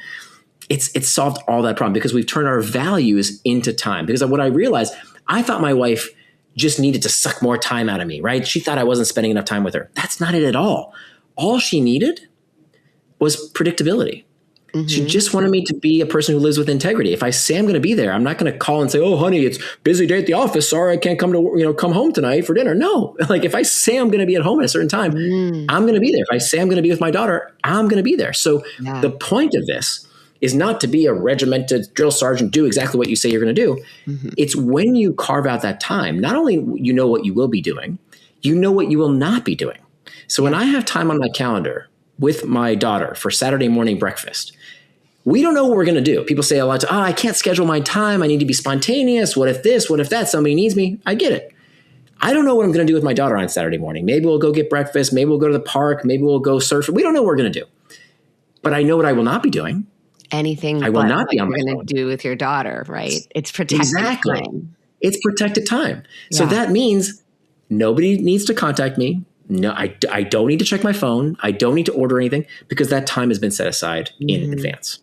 It's solved all that problem because we've turned our values into time. Because what I realized, I thought my wife just needed to suck more time out of me, right? She thought I wasn't spending enough time with her. That's not it at all. All she needed was predictability. She just wanted me to be a person who lives with integrity. If I say I'm going to be there, I'm not going to call and say, "Oh, honey, it's busy day at the office. Sorry, I can't come home tonight for dinner." No, like if I say I'm going to be at home at a certain time, I'm going to be there. If I say I'm going to be with my daughter, I'm going to be there. So the point of this is not to be a regimented drill sergeant, do exactly what you say you're going to do. It's when you carve out that time, not only you know what you will be doing, you know what you will not be doing. So when I have time on my calendar with my daughter for Saturday morning breakfast, we don't know what we're going to do. People say a lot, I can't schedule my time. I need to be spontaneous. What if this? What if that? Somebody needs me. I get it. I don't know what I'm going to do with my daughter on Saturday morning. Maybe we'll go get breakfast. Maybe we'll go to the park. Maybe we'll go surf. We don't know what we're going to do. But I know what I will not be doing. Anything I will not be on my phone. You're going to do with your daughter, right? It's protected time. It's protected time. So that means nobody needs to contact me. No, I don't need to check my phone. I don't need to order anything because that time has been set aside in advance.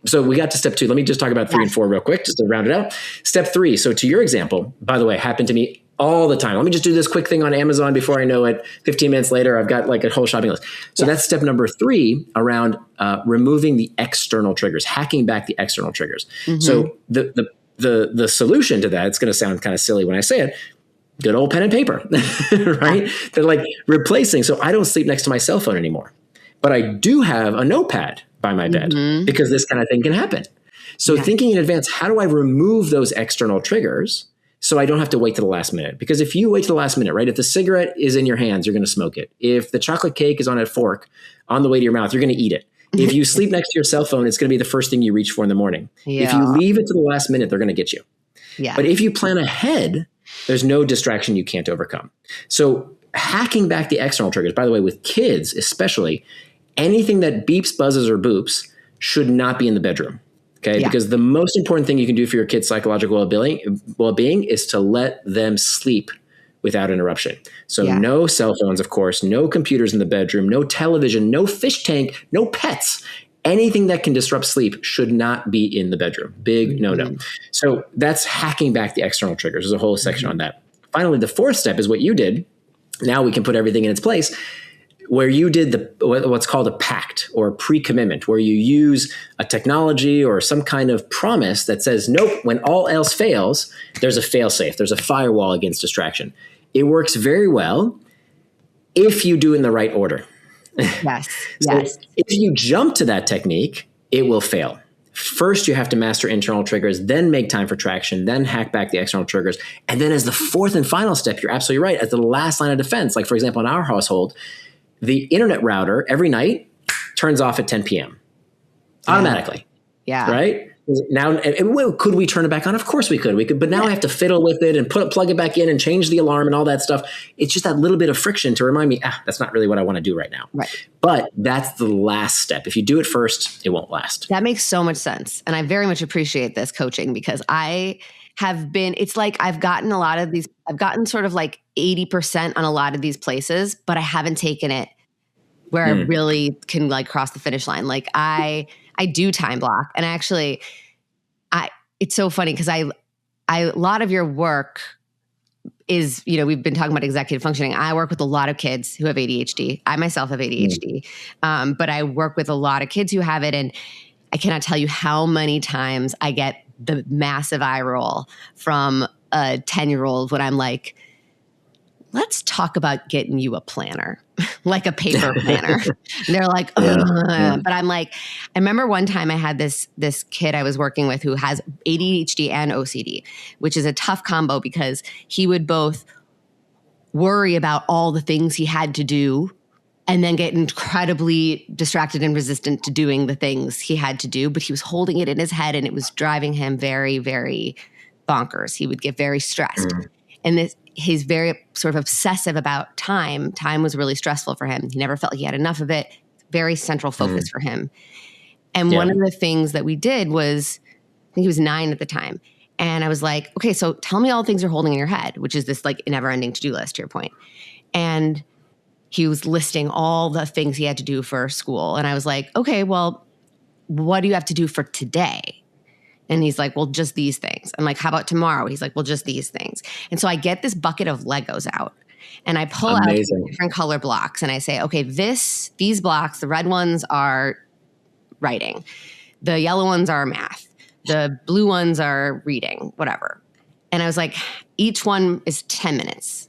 So we got to step 2. Let me just talk about 3 and 4 real quick, just to round it out. Step 3. So to your example, by the way, happened to me all the time. Let me just do this quick thing on Amazon before I know it. 15 minutes later, I've got like a whole shopping list. So that's step number 3 around removing the external triggers, hacking back the external triggers. So the solution to that, it's going to sound kind of silly when I say it, good old pen and paper, right? They're like replacing. So I don't sleep next to my cell phone anymore, but I do have a notepad by my bed because this kind of thing can happen. So thinking in advance, how do I remove those external triggers so I don't have to wait to the last minute? Because if you wait to the last minute, right, if the cigarette is in your hands, you're going to smoke it. If the chocolate cake is on a fork on the way to your mouth, you're going to eat it. If you sleep next to your cell phone, it's going to be the first thing you reach for in the morning. If you leave it to the last minute, they're going to get you. But if you plan ahead, there's no distraction you can't overcome. So hacking back the external triggers, by the way, with kids especially, anything that beeps, buzzes, or boops should not be in the bedroom. Okay. Because the most important thing you can do for your kid's psychological well-being is to let them sleep without interruption. So no cell phones, of course, no computers in the bedroom, no television, no fish tank, no pets. Anything that can disrupt sleep should not be in the bedroom. Big no-no. So that's hacking back the external triggers. There's a whole section on that. Finally, the 4th step is what you did. Now we can put everything in its place, where you did what's called a pact or a pre-commitment, where you use a technology or some kind of promise that says, nope, when all else fails, there's a fail-safe. There's a firewall against distraction. It works very well if you do it in the right order. If you jump to that technique, it will fail. First, you have to master internal triggers, then make time for traction, then hack back the external triggers. And then as the 4th and final step, you're absolutely right, as the last line of defense, like for example, in our household, the internet router every night turns off at 10 p.m. automatically. Right? Now, could we turn it back on? Of course we could. But now I have to fiddle with it and plug it back in and change the alarm and all that stuff. It's just that little bit of friction to remind me, that's not really what I want to do right now. But that's the last step. If you do it first, it won't last. That makes so much sense. And I very much appreciate this coaching because it's like I've gotten sort of like 80% on a lot of these places, but I haven't taken it where I really can like cross the finish line. Like I do time block, and it's so funny because a lot of your work is, we've been talking about executive functioning. I work with a lot of kids who have ADHD. I myself have ADHD, but I work with a lot of kids who have it, and I cannot tell you how many times I get the massive eye roll from a 10-year-old when I'm like, let's talk about getting you a planner, like a paper planner. And they're like, but I'm like, I remember one time I had this kid I was working with who has ADHD and OCD, which is a tough combo because he would both worry about all the things he had to do and then get incredibly distracted and resistant to doing the things he had to do. But he was holding it in his head and it was driving him very, very bonkers. He would get very stressed. Mm. And he's very sort of obsessive about time. Time was really stressful for him. He never felt like he had enough of it. Very central focus for him. And one of the things that we did was, I think he was 9 at the time. And I was like, okay, so tell me all the things you're holding in your head, which is this like never ending to-do list, to your point. And he was listing all the things he had to do for school. And I was like, okay, well, what do you have to do for today? And he's like, well, just these things. I'm like, how about tomorrow? He's like, well, just these things. And so I get this bucket of Legos out and I pull out different color blocks and I say, okay, these blocks, the red ones are writing. The yellow ones are math. The blue ones are reading, whatever. And I was like, each one is 10 minutes.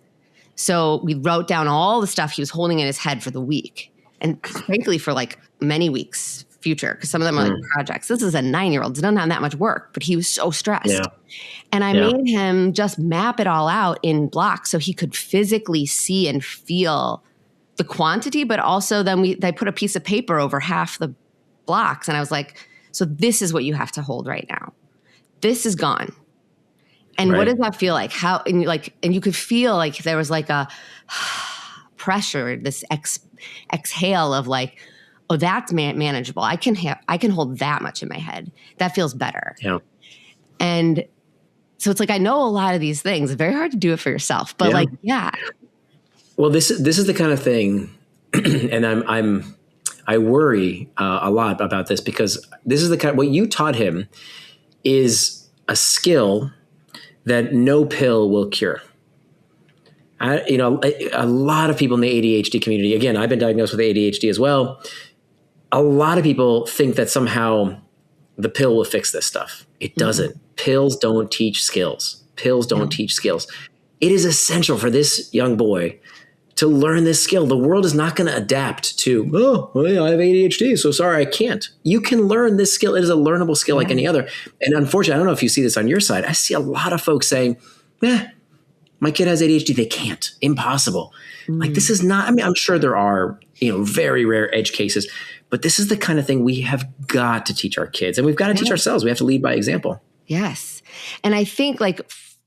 So we wrote down all the stuff he was holding in his head for the week. And frankly, for like many weeks future, because some of them are like projects. This is a 9-year-old. Doesn't have that much work, but he was so stressed. Yeah. And I made him just map it all out in blocks so he could physically see and feel the quantity, but also then they put a piece of paper over half the blocks. And I was like, so this is what you have to hold right now. This is gone. And what does that feel like? And you could feel like there was like a pressure, this exhale of like, oh, that's manageable. I can hold that much in my head. That feels better. Yeah. And so it's like, I know a lot of these things. It's very hard to do it for yourself, but Well, this is the kind of thing, and I worry a lot about this because this is the kind. What you taught him is a skill that no pill will cure. A lot of people in the ADHD community. Again, I've been diagnosed with ADHD as well. A lot of people think that somehow the pill will fix this stuff. It doesn't. Pills don't teach skills. Pills don't teach skills. It is essential for this young boy to learn this skill. The world is not going to adapt to, I have ADHD, so sorry, I can't. You can learn this skill. It is a learnable skill like any other. And unfortunately, I don't know if you see this on your side. I see a lot of folks saying, my kid has ADHD. They can't. Impossible. Like this is not, I'm sure there are, very rare edge cases, but this is the kind of thing we have got to teach our kids, and we've got to teach ourselves. We have to lead by example. Yes. And I think like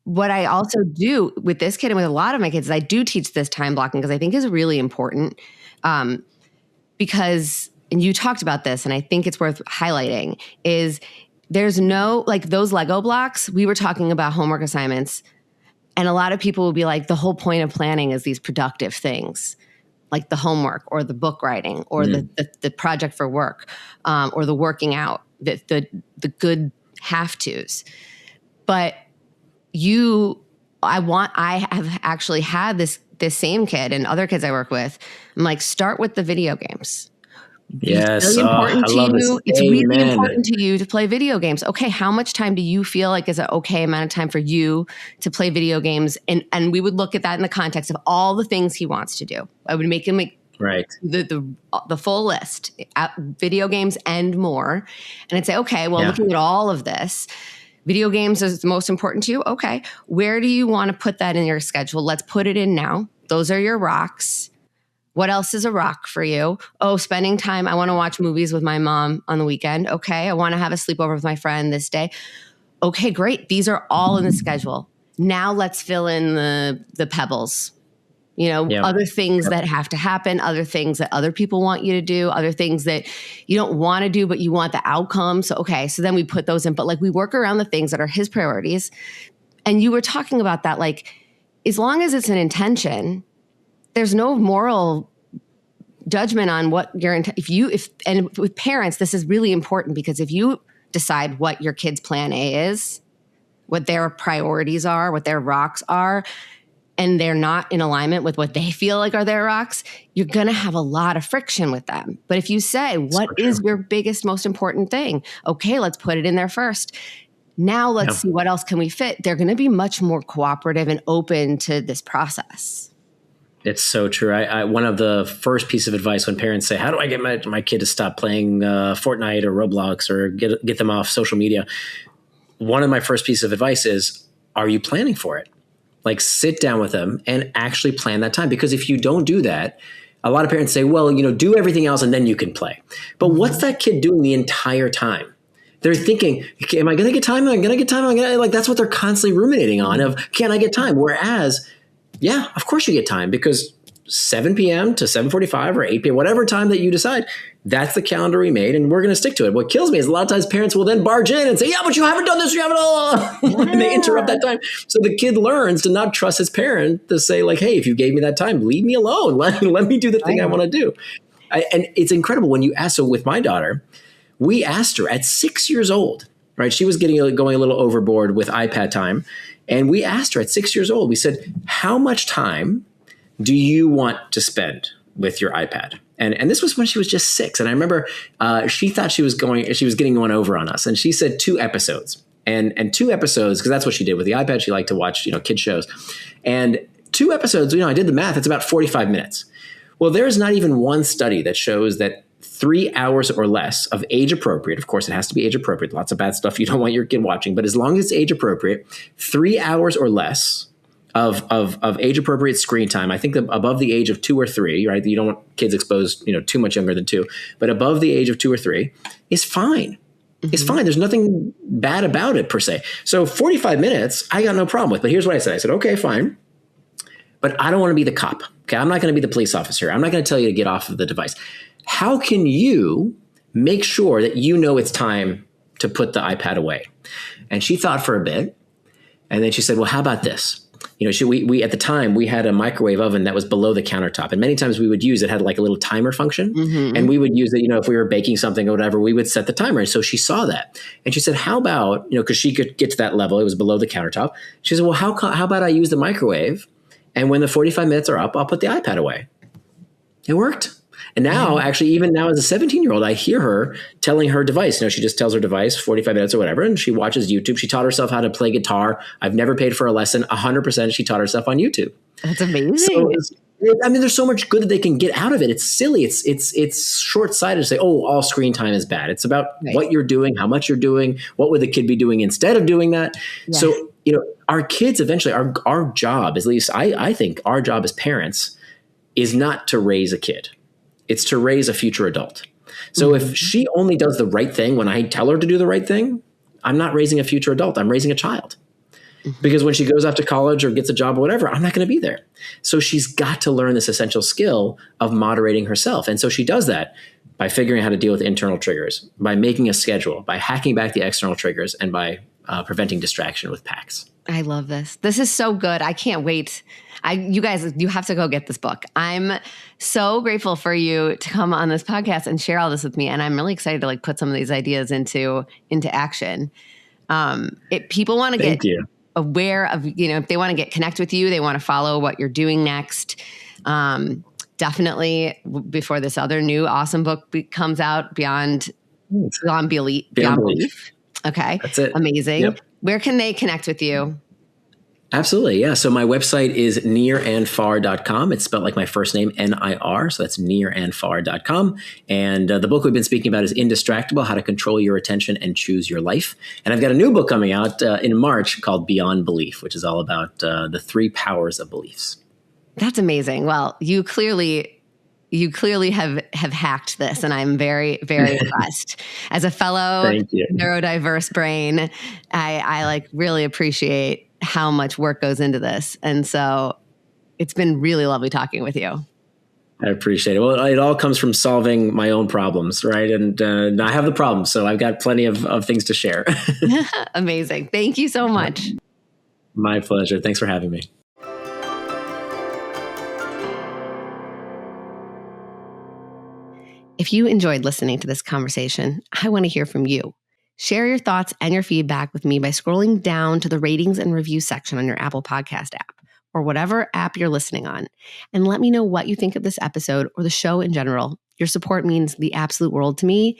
what I also do with this kid and with a lot of my kids is I do teach this time blocking because I think is really important because, and you talked about this and I think it's worth highlighting, is there's no, like those Lego blocks, we were talking about homework assignments and a lot of people will be like, the whole point of planning is these productive things. Like the homework or the book writing or the project for work or the working out, the good have-tos. But I have actually had this same kid and other kids I work with. I'm like, start with the video games. Yes. It's really important to you. It's really important to you to play video games. Okay. How much time do you feel like is an okay amount of time for you to play video games? And we would look at that in the context of all the things he wants to do. I would make him the full list, video games and more. And I'd say, okay, well, looking at all of this, video games is the most important to you. Okay. Where do you want to put that in your schedule? Let's put it in now. Those are your rocks. What else is a rock for you? Oh, spending time. I want to watch movies with my mom on the weekend. Okay. I want to have a sleepover with my friend this day. Okay, great. These are all in the schedule. Now let's fill in the pebbles. Other things that have to happen, other things that other people want you to do, other things that you don't want to do, but you want the outcome. So, okay. So then we put those in, but like we work around the things that are his priorities. And you were talking about that, like, as long as it's an intention, there's no moral judgment on what your and with parents, this is really important because if you decide what your kid's plan A is, what their priorities are, what their rocks are, and they're not in alignment with what they feel like are their rocks, you're going to have a lot of friction with them. But if you say, what is your biggest, most important thing? Okay, let's put it in there first. Now let's see what else can we fit. They're going to be much more cooperative and open to this process. It's so true. One of the first piece of advice when parents say, how do I get my kid to stop playing Fortnite or Roblox or get them off social media? One of my first pieces of advice is, are you planning for it? Like sit down with them and actually plan that time. Because if you don't do that, a lot of parents say, well, do everything else and then you can play. But what's that kid doing the entire time? they're thinking, okay, am I going to get time? Am I going to get time? Like, that's what they're constantly ruminating on of, can I get time? Whereas, yeah, of course you get time, because 7 p.m. to 7:45 or 8 p.m., whatever time that you decide, that's the calendar we made, and we're going to stick to it. What kills me is a lot of times parents will then barge in and say, yeah, but you haven't done this, you haven't, and they interrupt that time. So the kid learns to not trust his parent to say, like, hey, if you gave me that time, leave me alone. Let me do the thing I want to do. And it's incredible when you ask. So with my daughter, we asked her at 6 years old, right? She was going a little overboard with iPad time. And we asked her at 6 years old, we said, how much time do you want to spend with your iPad? And this was when she was just 6. And I remember she thought she was getting one over on us. And she said 2 episodes. And 2 episodes, because that's what she did with the iPad. She liked to watch, kid shows. And 2 episodes, I did the math, it's about 45 minutes. Well, there is not even one study that shows that 3 hours or less of age appropriate, of course, it has to be age appropriate. Lots of bad stuff you don't want your kid watching. But as long as it's age appropriate, 3 hours or less of age appropriate screen time. I think that above the age of 2 or 3, right? You don't want kids exposed, too much younger than 2, but above the age of 2 or 3 is fine. Mm-hmm. It's fine. There's nothing bad about it per se. So 45 minutes, I got no problem with. But here's what I said. I said, okay, fine. But I don't want to be the cop. Okay, I'm not going to be the police officer. I'm not going to tell you to get off of the device. How can you make sure that it's time to put the iPad away? And she thought for a bit. And then she said, well, how about this? We at the time, we had a microwave oven that was below the countertop. And many times we would use it, had like a little timer function. Mm-hmm. And we would use it, if we were baking something or whatever, we would set the timer. And so she saw that. And she said, how about, because she could get to that level, it was below the countertop. She said, well, how about I use the microwave? And when the 45 minutes are up, I'll put the iPad away. It worked. And now, actually, even now as a 17-year-old, I hear her telling her device. She just tells her device 45 minutes or whatever, and she watches YouTube. She taught herself how to play guitar. I've never paid for a lesson. 100% she taught herself on YouTube. That's amazing. So, there's so much good that they can get out of it. It's silly. It's short-sighted to say, oh, all screen time is bad. It's about what you're doing, how much you're doing, what would the kid be doing instead of doing that. Yeah. So, our kids eventually, our job, at least I think our job as parents, is not to raise a kid. It's to raise a future adult. So if she only does the right thing when I tell her to do the right thing, I'm not raising a future adult. I'm raising a child. Because when she goes off to college or gets a job or whatever, I'm not going to be there. So she's got to learn this essential skill of moderating herself. And so she does that by figuring out how to deal with internal triggers, by making a schedule, by hacking back the external triggers, and by preventing distraction with packs. I love this. This is so good. I can't wait. You guys, you have to go get this book. I'm so grateful for you to come on this podcast and share all this with me. And I'm really excited to put some of these ideas into action. People want to get aware of, if they want to get connect with you, they want to follow what you're doing next. Definitely before this other new awesome book comes out, Beyond Belief. Okay. That's it. Amazing. Yep. Where can they connect with you? Absolutely. Yeah. So my website is nirandfar.com. It's spelled like my first name, Nir. So that's nirandfar.com. And the book we've been speaking about is Indistractable, How to Control Your Attention and Choose Your Life. And I've got a new book coming out in March called Beyond Belief, which is all about the 3 powers of beliefs. That's amazing. Well, you clearly have hacked this, and I'm very, very impressed. As a fellow neurodiverse brain, I really appreciate how much work goes into this. And so it's been really lovely talking with you. I appreciate it. Well, it all comes from solving my own problems, right? And I have the problems, so I've got plenty of things to share. Amazing. Thank you so much. My pleasure. Thanks for having me. If you enjoyed listening to this conversation, I want to hear from you. Share your thoughts and your feedback with me by scrolling down to the ratings and review section on your Apple Podcast app or whatever app you're listening on, and let me know what you think of this episode or the show in general. Your support means the absolute world to me,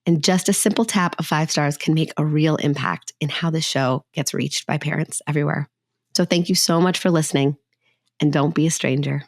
and just a simple tap of 5 stars can make a real impact in how this show gets reached by parents everywhere. So thank you so much for listening, and don't be a stranger.